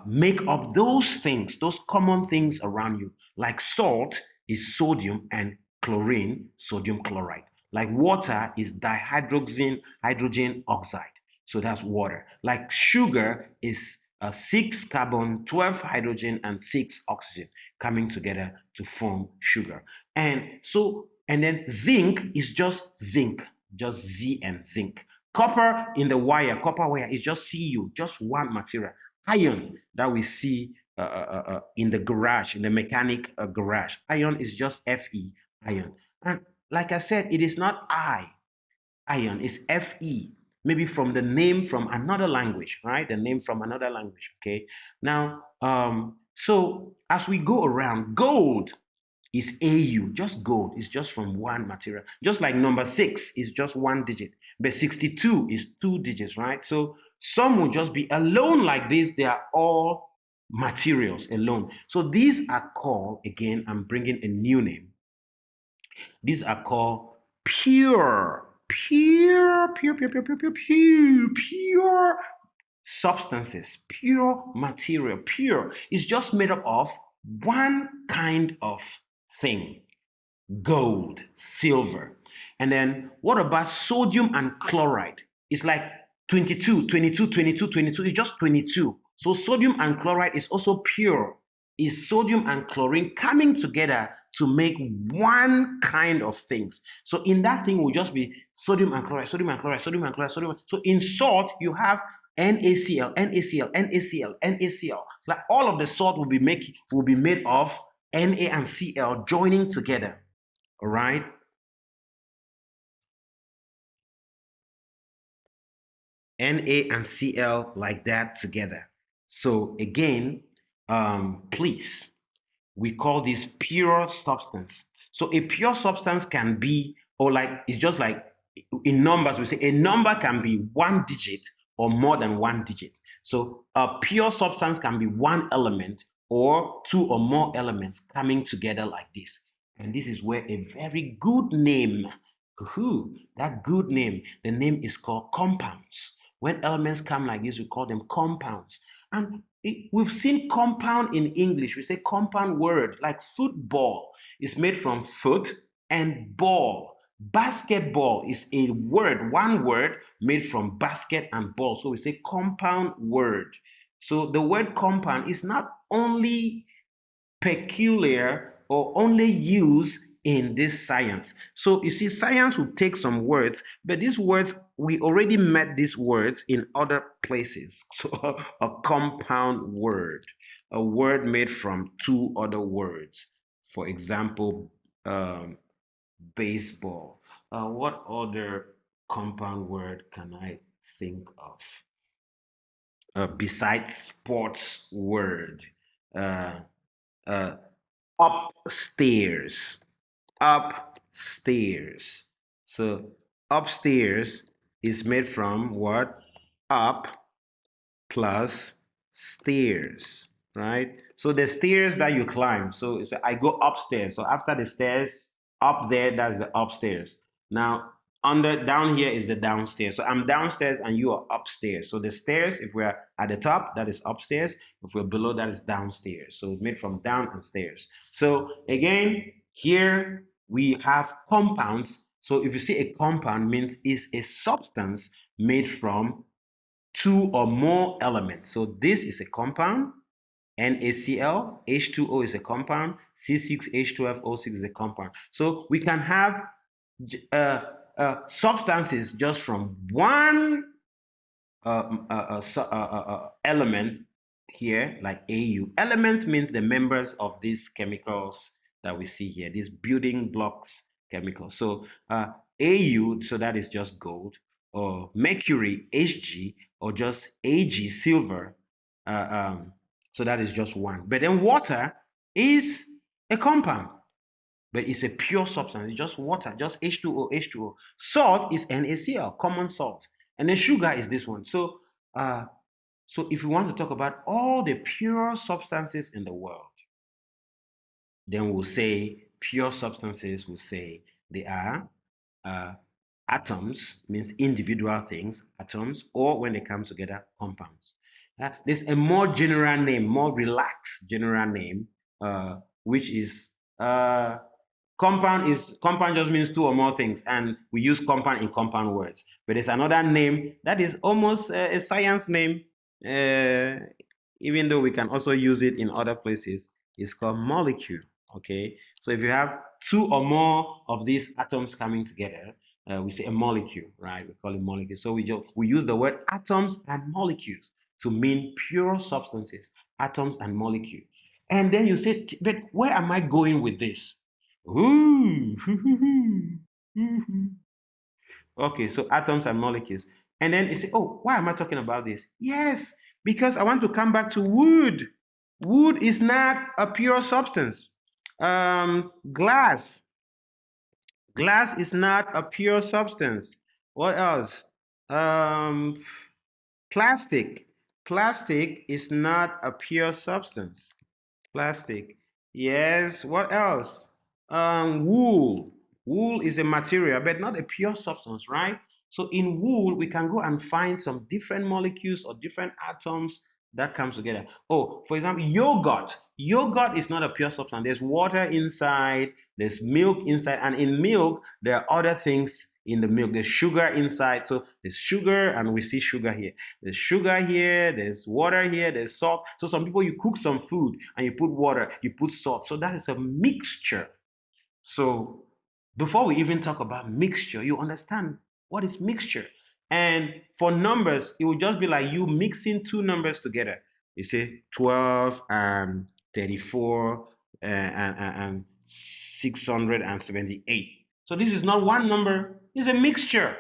make up those things, those common things around you. Like salt is sodium and chlorine, sodium chloride. Like water is dihydrogen hydrogen oxide. So that's water. Like sugar is 6 carbon, 12 hydrogen, and 6 oxygen coming together to form sugar. And then zinc is just Z and zinc. Copper in the wire, copper wire is just Cu, just one material. Iron that we see in the garage, in the mechanic garage. Iron is just Fe, iron. And like I said, it is not iron, it's Fe. Maybe from the name from another language, right? The name from another language, okay? Now, so as we go around, gold is Au, just gold, is just from one material. Just like number 6 is just one digit, but 62 is 2 digits, right? So some will just be alone like this. They are all materials alone. So these are called, again, I'm bringing a new name. These are called pure substances, pure material. Pure is just made up of one kind of thing: gold, silver. And then what about sodium and chloride? It's like 22, 22, 22, 22. It's just 22. So sodium and chloride is also pure. Is sodium and chlorine coming together to make one kind of things. So in that thing will just be sodium and chloride, sodium and chloride, sodium and chloride, sodium. So in salt, you have NaCl, NaCl, NaCl, NaCl. So like all of the salt will be made of Na and Cl joining together. All right. Na and Cl like that together. So again, please, we call this pure substance. So a pure substance can be, or like, it's just like in numbers, we say a number can be one digit or more than one digit. So a pure substance can be one element or two or more elements coming together like this. And this is where a very good name, that good name, the name is called compounds. When elements come like this, we call them compounds. And we've seen compound in English. We say compound word, like football is made from foot and ball. Basketball is a word, one word made from basket and ball. So we say compound word. So the word compound is not only peculiar or only used in this science. So you see, science will take some words, but these words, we already met these words in other places. So a compound word, a word made from two other words. For example, baseball. What other compound word can I think of? Besides sports word, uh, uh, upstairs, upstairs. So upstairs is made from what? Up plus stairs, right? So the stairs that you climb. So it's I go upstairs. So after the stairs, up there, that's the upstairs. Now under down here is the downstairs. So I'm downstairs and you are upstairs. So the stairs, if we're at the top, that is upstairs. If we're below, that is downstairs. So it's made from down and stairs. So again, here we have compounds. So if you see a compound, means is a substance made from two or more elements. So this is a compound. NaCl, H2O is a compound. C6H12O6 is a compound. So we can have substances just from one element here, like AU. Elements means the members of these chemicals that we see here, these building blocks chemicals. So AU, so that is just gold, or mercury, Hg, or just Ag, silver. So that is just one. But then water is a compound, but it's a pure substance. It's just water, just H2O, H2O. Salt is NaCl, common salt. And then sugar is this one. So, so if we want to talk about all the pure substances in the world, then we'll say pure substances, we'll say they are atoms, means individual things, atoms, or when they come together, compounds. There's a more general name, more relaxed general name, which is compound just means two or more things, and we use compound in compound words. But there's another name that is almost a science name, even though we can also use it in other places. It's called molecule. Okay, so if you have two or more of these atoms coming together, we say a molecule, right? We call it molecule. So we use the word atoms and molecules to mean pure substances, atoms and molecule. And then you say, but where am I going with this? Ooh. Okay, so atoms and molecules. And then you say, oh, why am I talking about this? Yes, because I want to come back to wood. Wood is not a pure substance. Glass. Glass is not a pure substance. What else? Um, Plastic. Plastic is not a pure substance. Plastic. Yes. What else? Wool. Wool is a material, but not a pure substance, right? So in wool, we can go and find some different molecules or different atoms that comes together. Oh, for example, yogurt. Yogurt is not a pure substance. There's water inside, there's milk inside, and in milk, there are other things in the milk. There's sugar inside. So there's sugar, and we see sugar here. There's sugar here, there's water here, there's salt. So some people, you cook some food and you put water, you put salt. So that is a mixture. So before we even talk about mixture, you understand what is mixture. And for numbers, it will just be like you mixing two numbers together. You say 12 and 34 and 678. So this is not one number, it's a mixture,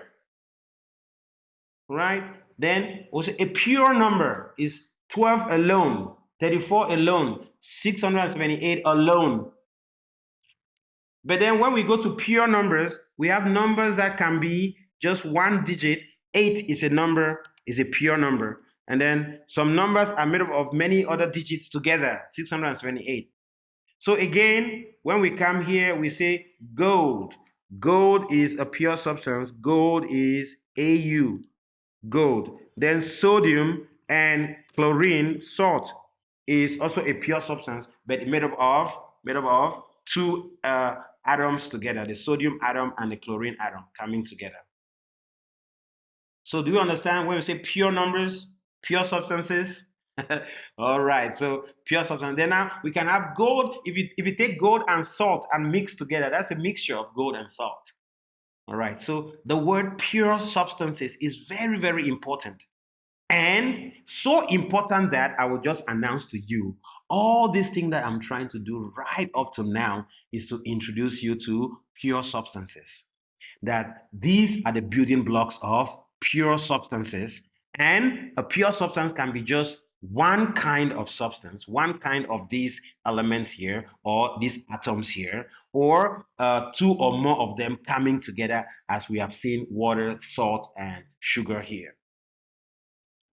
right? Then also a pure number is 12 alone, 34 alone, 678 alone. But then when we go to pure numbers, we have numbers that can be just one digit. 8 is a number, is a pure number. And then some numbers are made up of many other digits together, 678. So again, when we come here, we say gold. Gold is a pure substance. Gold is Au, gold. Then sodium and chlorine, salt, is also a pure substance, but made up of two atoms together, the sodium atom and the chlorine atom coming together. So do you understand when we say pure numbers, pure substances? All right, so pure substance. Then now we can have gold. If you take gold and salt and mix together, that's a mixture of gold and salt. All right, so the word pure substances is very, very important. And so important that I will just announce to you all this thing that I'm trying to do right up to now is to introduce you to pure substances. That these are the building blocks of pure substances. And a pure substance can be just one kind of substance, one kind of these elements here, or these atoms here, or two or more of them coming together, as we have seen water, salt, and sugar here.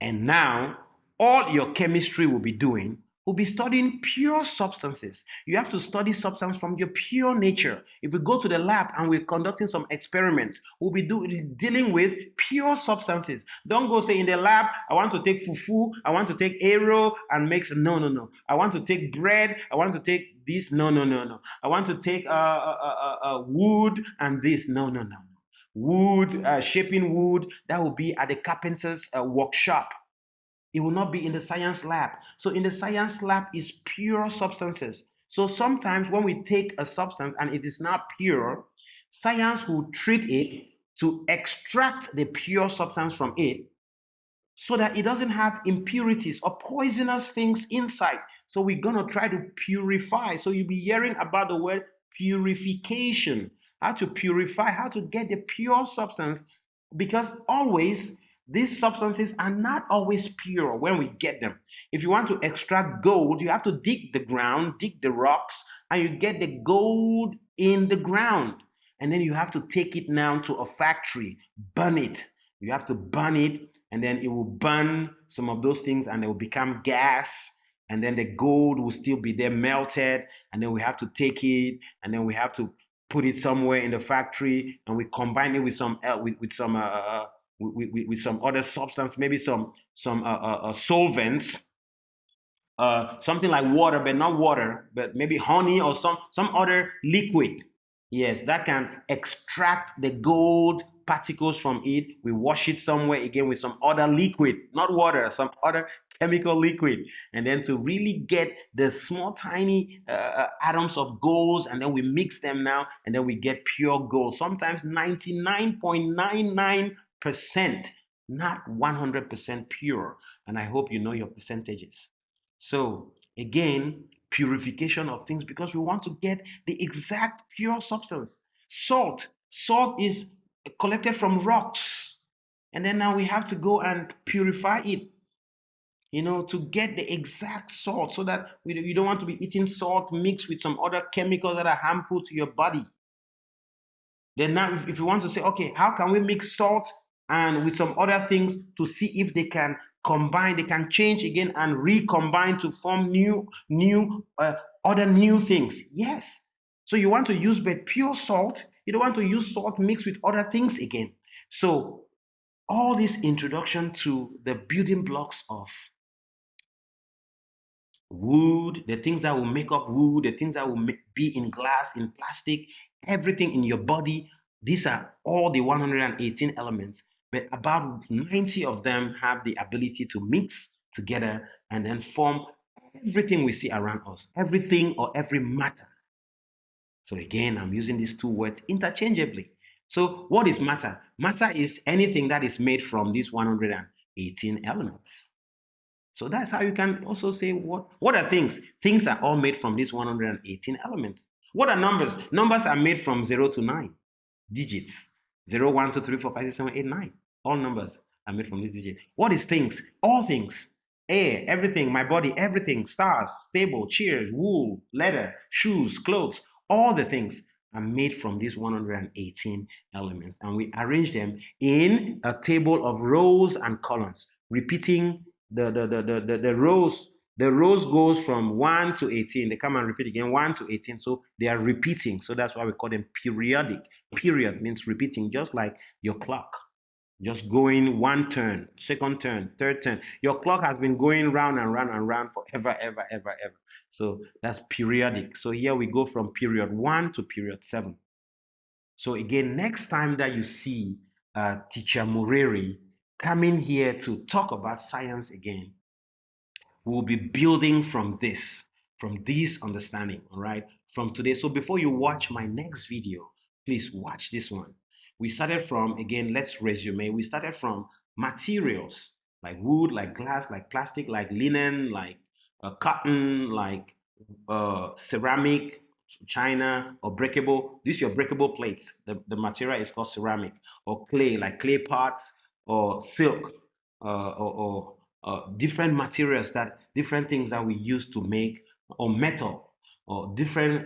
And now, all your chemistry will be doing will be studying pure substances. You have to study substance from your pure nature. If we go to the lab and we're conducting some experiments, we'll be dealing with pure substances. Don't go say in the lab, I want to take fufu, I want to take arrow and mix. No, no, no. I want to take bread, I want to take this. No, no, no, no. I want to take wood and this. No, no, no, no. Wood, shaping wood, that will be at the carpenter's workshop. It will not be in the science lab. So in the science lab is pure substances. So sometimes when we take a substance and it is not pure, science will treat it to extract the pure substance from it so that it doesn't have impurities or poisonous things inside. So we're going to try to purify. So you'll be hearing about the word purification, how to purify, how to get the pure substance, because always these substances are not always pure when we get them. If you want to extract gold, you have to dig the ground, dig the rocks, and you get the gold in the ground. And then you have to take it now to a factory, burn it. You have to burn it, and then it will burn some of those things and they will become gas, and then the gold will still be there melted, and then we have to take it, and then we have to put it somewhere in the factory, and we combine it with some with some other substance, maybe some solvents, something like water, but not water, but maybe honey or some other liquid. Yes, that can extract the gold particles from it. We wash it somewhere again with some other liquid, not water, some other chemical liquid, and then to really get the small tiny atoms of gold, and then we mix them now, and then we get pure gold. Sometimes 99.99%, not 100% pure. And I hope you know your percentages. So again, purification of things, because we want to get the exact pure substance. Salt is collected from rocks, and then now we have to go and purify it, to get the exact salt, so that you don't want to be eating salt mixed with some other chemicals that are harmful to your body. Then now, if you want to say, okay, how can we mix salt and with some other things to see if they can combine, they can change again and recombine to form other new things? Yes. So you want to use but pure salt. You don't want to use salt mixed with other things again. So all this introduction to the building blocks of wood, the things that will make up wood, the things that will be in glass, in plastic, everything in your body. These are all the 118 elements, but about 90 of them have the ability to mix together and then form everything we see around us, everything or every matter. So again, I'm using these two words interchangeably. So what is matter? Matter is anything that is made from these 118 elements. So that's how you can also say what are things? Things are all made from these 118 elements. What are numbers? Numbers are made from 0 to 9 digits. 0, 1, 2, 3, 4, 5, 6, 7, 8, 9. All numbers are made from these digits. What is things? All things. Air, everything, my body, everything, stars, stable, chairs, wool, leather, shoes, clothes, all the things are made from these 118 elements. And we arrange them in a table of rows and columns, repeating the rows goes from 1 to 18. They come and repeat again, 1 to 18. So they are repeating. So that's why we call them periodic. Period means repeating, just like your clock. Just going one turn, second turn, third turn. Your clock has been going round and round and round forever, ever, ever, ever. So that's periodic. So here we go from period 1 to period 7. So again, next time that you see Teacher Mureri coming here to talk about science again, We will be building from this understanding, all right, from today. So before you watch my next video, please watch this one. We started from, again, let's resume. We started from materials like wood, like glass, like plastic, like linen, like cotton, like ceramic, china, or breakable. These are your breakable plates. The material is called ceramic, or clay, like clay pots, or silk, or different materials, that different things that we use to make, or metal, or different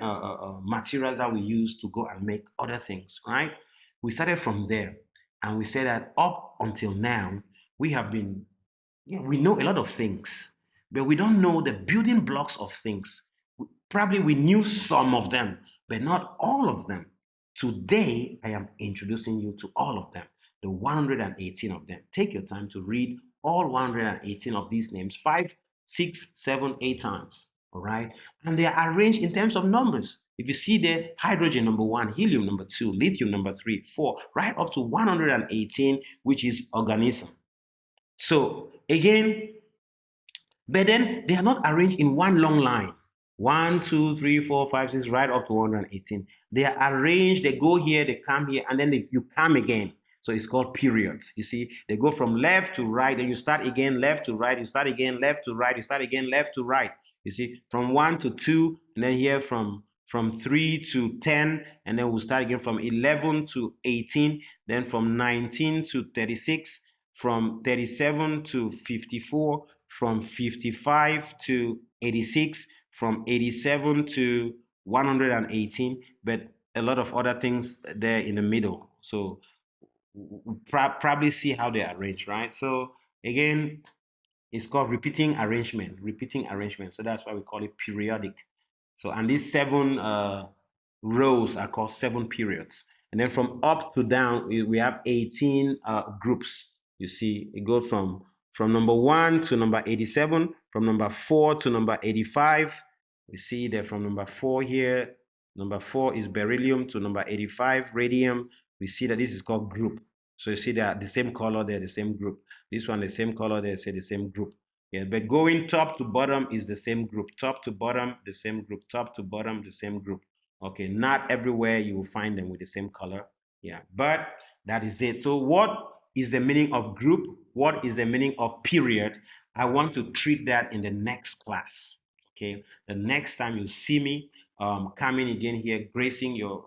materials that we use to go and make other things, right? We started from there, and we said that up until now, we have been, yeah, we know a lot of things, but we don't know the building blocks of things. Probably we knew some of them, but not all of them. Today, I am introducing you to all of them, the 118 of them. Take your time to read all 118 of these names, 5, 6, 7, 8 times. All right. And they are arranged in terms of numbers. If you see there, hydrogen number 1, helium number 2, lithium number 3, 4, right up to 118, which is organism. So again, but then they are not arranged in one long line. 1, 2, 3, 4, 5, 6, right up to 118. They are arranged, they go here, they come here, and then you come again. So it's called periods. You see, they go from left to right, then you start again, left to right, you start again, left to right, you start again, left to right. You see, from 1 to 2, and then here from 3 to 10, and then we'll start again from 11 to 18, then from 19 to 36, from 37 to 54, from 55 to 86, from 87 to 118, but a lot of other things there in the middle. So we'll probably see how they arrange, right? So again, it's called repeating arrangement. So that's why we call it periodic. So, and these 7 rows are called 7 periods. And then from up to down, we have 18 groups. You see, it goes from number 1 to number 87, from number 4 to number 85. We see that from number 4 here, number 4 is beryllium, to number 85, radium. We see that this is called group. So you see that the same color there, the same group. This one, the same color there, say the same group. Yeah, but going top to bottom is the same group. Top to bottom, the same group. Top to bottom, the same group. Okay, not everywhere you will find them with the same color. Yeah, but that is it. So what is the meaning of group? What is the meaning of period? I want to treat that in the next class. Okay, the next time you see me coming again here, gracing your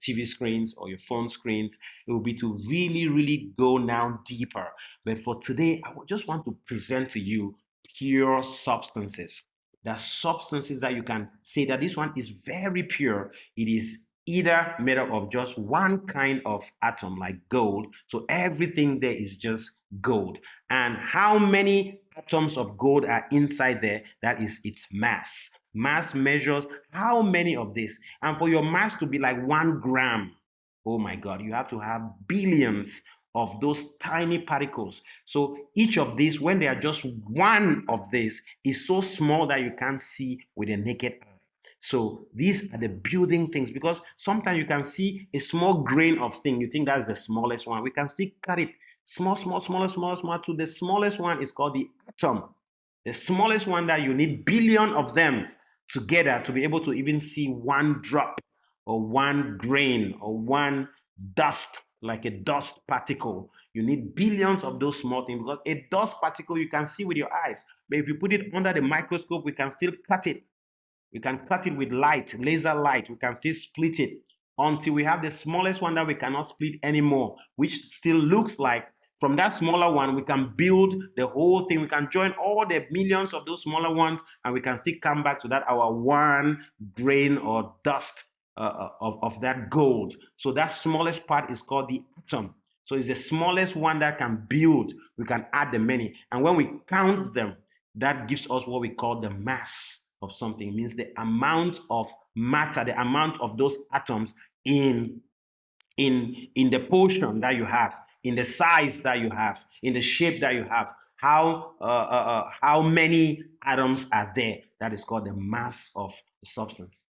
TV screens or your phone screens, it will be to really go down deeper. But for today, I just want to present to you pure substances. The substances that you can say that this one is very pure. It is either made up of just one kind of atom, like gold. So everything there is just gold. And how many atoms of gold are inside there? That is its mass. Mass measures how many of this. And for your mass to be like 1 gram, oh my God, you have to have billions of those tiny particles. So each of these, when they are just one of this, is so small that you can't see with a naked eye. So these are the building things, because sometimes you can see a small grain of thing. You think that's the smallest one. We can still cut it small to the smallest one is called the atom. The smallest one that you need billion of them together to be able to even see one drop or one grain or one dust, like a dust particle. You need billions of those small things, because a dust particle you can see with your eyes, but if you put it under the microscope, we can still cut it. We can cut it with light, laser light. We can still split it until we have the smallest one that we cannot split anymore, which still looks like, from that smaller one, we can build the whole thing. We can join all the millions of those smaller ones, and we can still come back to that, our one grain or dust of that gold. So that smallest part is called the atom. So it's the smallest one that can build. We can add the many. And when we count them, that gives us what we call the mass of something. It means the amount of matter, the amount of those atoms in the portion that you have, in the size that you have, in the shape that you have, how many atoms are there. That is called the mass of the substance.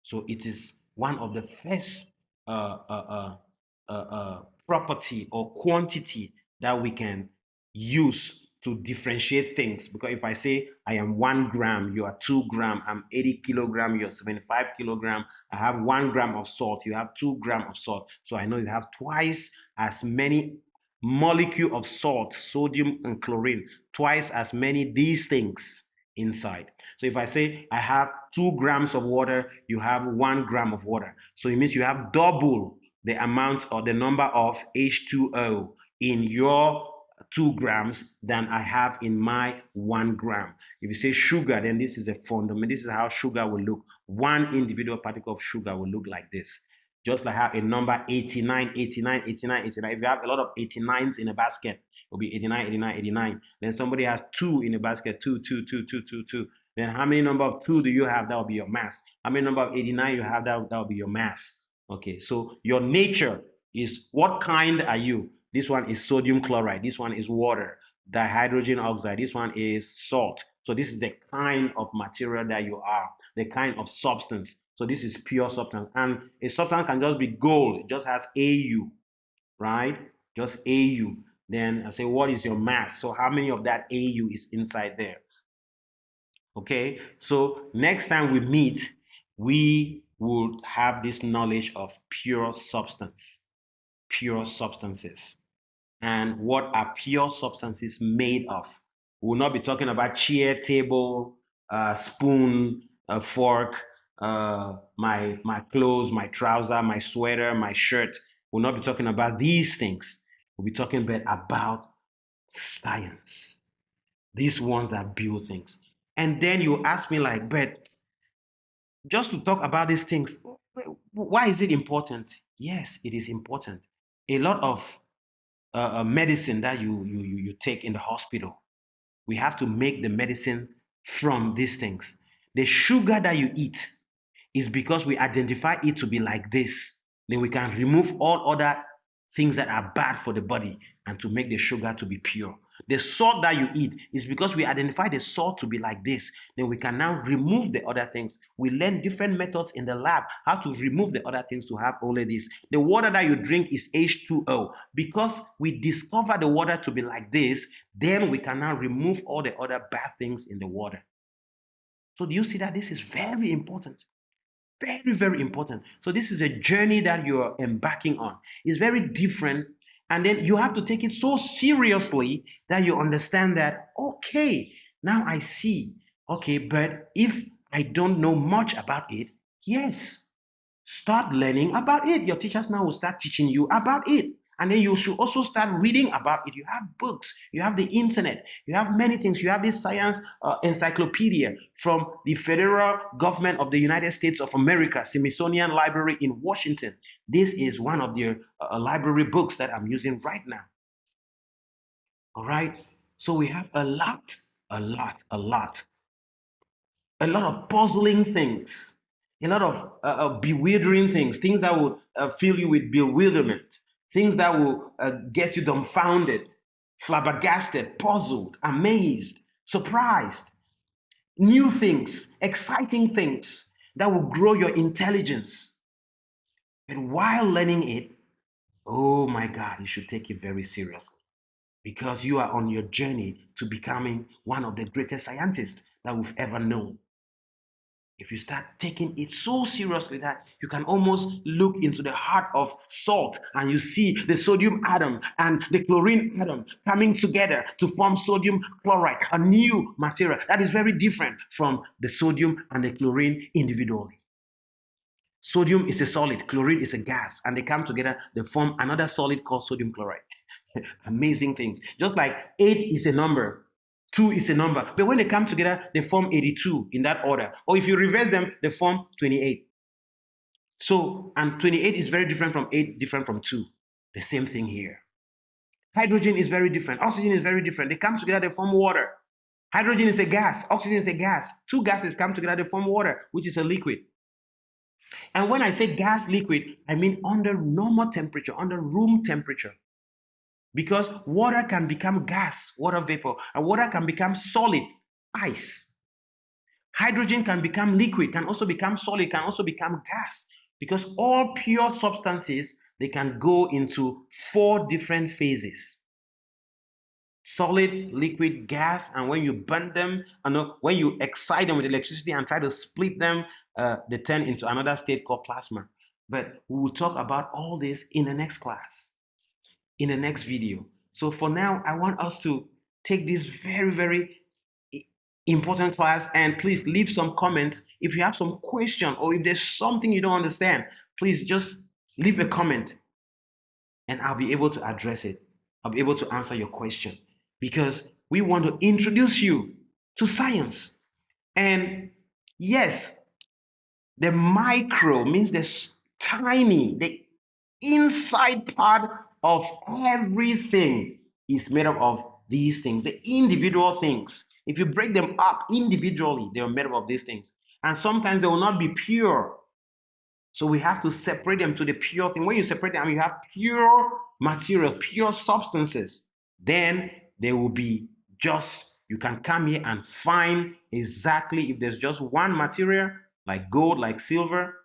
So it is one of the first property or quantity that we can use to differentiate things. Because if I say I am 1 gram, you are 2 gram, I'm 80 kilogram, you're 75 kilogram, I have 1 gram of salt, you have 2 gram of salt. So I know you have twice as many molecule of salt, sodium and chlorine, twice as many these things inside. So if I say I have 2 grams of water, you have 1 gram of water. So it means you have double the amount or the number of H2O in your 2 grams than I have in my 1 gram. If you say sugar, then this is a fundamental. This is how sugar will look. One individual particle of sugar will look like this. Just like how a number 89, 89, 89, 89. If you have a lot of 89s in a basket, it will be 89, 89, 89. Then somebody has 2 in a basket, 2, 2, 2, 2, 2, 2. Then how many number of 2 do you have? That will be your mass. How many number of 89 you have? That will be your mass. Okay, so your nature is what kind are you? This one is sodium chloride. This one is water, dihydrogen oxide. This one is salt. So this is the kind of material that you are, the kind of substance. So this is pure substance. And a substance can just be gold. It just has AU, right? Just AU. Then I say, what is your mass? So how many of that AU is inside there? Okay, so next time we meet, we will have this knowledge of pure substance, pure substances, and what are pure substances made of. We will not be talking about chair, table, spoon, fork, my clothes, my trouser, my sweater, my shirt. We'll not be talking about these things. We'll be talking about science. These ones are build things. And then you ask me like, but just to talk about these things, why is it important? Yes, it is important. A lot of medicine that you take in the hospital, we have to make the medicine from these things. The sugar that you eat is because we identify it to be like this. Then we can remove all other things that are bad for the body and to make the sugar to be pure. The salt that you eat is because we identify the salt to be like this. Then we can now remove the other things. We learn different methods in the lab how to remove the other things to have only this. The water that you drink is H2O. Because we discover the water to be like this, then we can now remove all the other bad things in the water. So do you see that this is very important? Very, very important. So this is a journey that you're embarking on. It's very different. And then you have to take it so seriously that you understand that, okay, now I see. Okay, but if I don't know much about it, yes, start learning about it. Your teachers now will start teaching you about it. And then you should also start reading about it. You have books, you have the internet, you have many things. You have this science encyclopedia from the federal government of the United States of America, Smithsonian Library in Washington. This is one of the library books that I'm using right now. All right. So we have a lot of puzzling things, a lot of bewildering things, things that will fill you with bewilderment, things that will get you dumbfounded, flabbergasted, puzzled, amazed, surprised, new things, exciting things that will grow your intelligence. And while learning it, oh my God, you should take it very seriously because you are on your journey to becoming one of the greatest scientists that we've ever known. If you start taking it so seriously that you can almost look into the heart of salt and you see the sodium atom and the chlorine atom coming together to form sodium chloride, a new material that is very different from the sodium and the chlorine individually. Sodium is a solid, chlorine is a gas, and they come together, they form another solid called sodium chloride. Amazing things. Just like 8 is a number, 2 is a number. But when they come together, they form 82 in that order. Or if you reverse them, they form 28. So, and 28 is very different from 8, different from 2. The same thing here. Hydrogen is very different. Oxygen is very different. They come together, they form water. Hydrogen is a gas. Oxygen is a gas. Two gases come together, they form water, which is a liquid. And when I say gas liquid, I mean under normal temperature, under room temperature. Because water can become gas, water vapor, and water can become solid, ice. Hydrogen can become liquid, can also become solid, can also become gas. Because all pure substances, they can go into 4 different phases. solid, liquid, gas, and when you burn them, and when you excite them with electricity and try to split them, they turn into another state called plasma. But we will talk about all this in the next class, in the next video. So for now, I want us to take this very, very important class, and please leave some comments if you have some question or if there's something you don't understand. Please just leave a comment and I'll be able to address it. I'll be able to answer your question because we want to introduce you to science. And yes, the micro means the tiny, the inside part of everything is made up of these things, the individual things. If you break them up individually, they are made up of these things. And sometimes they will not be pure. So we have to separate them to the pure thing. When you separate them, you have pure material, pure substances. Then they will be just, you can come here and find exactly if there's just one material, like gold, like silver,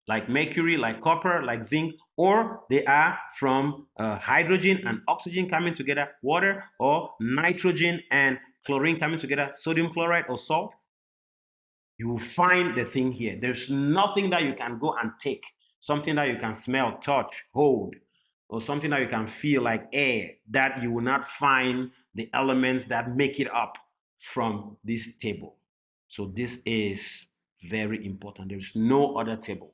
like mercury, like copper, like zinc, or they are from hydrogen and oxygen coming together, water, or nitrogen and chlorine coming together, sodium chloride or salt. You will find the thing here. There's nothing that you can go and take, something that you can smell, touch, hold, or something that you can feel like air, that you will not find the elements that make it up from this table. So this is very important. There's no other table.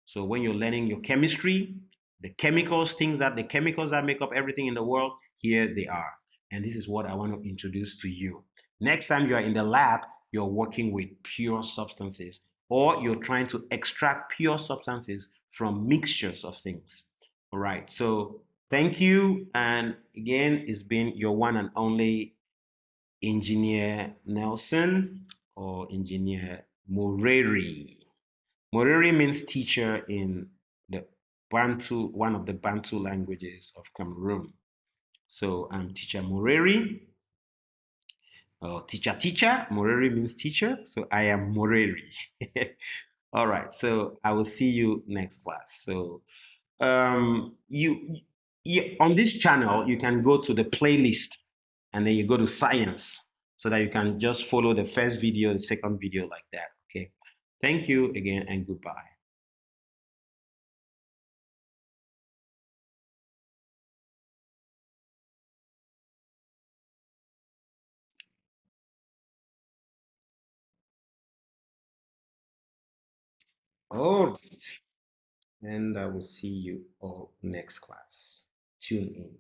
So when you're learning your chemistry, the chemicals, the chemicals that make up everything in the world, here they are. And this is what I want to introduce to you. Next time you are in the lab, you're working with pure substances, or you're trying to extract pure substances from mixtures of things. All right. So thank you. And again, it's been your one and only Engineer Nelson, or Engineer Moreri. Moreri means teacher in the Bantu, one of the Bantu languages of Cameroon. So I'm Teacher Moreri, or teacher. Moreri means teacher. So I am Moreri. All right. So I will see you next class. So you on this channel, you can go to the playlist and then you go to science so that you can just follow the first video, the second video like that. Okay. Thank you again and goodbye. All right. And I will see you all next class. Tune in.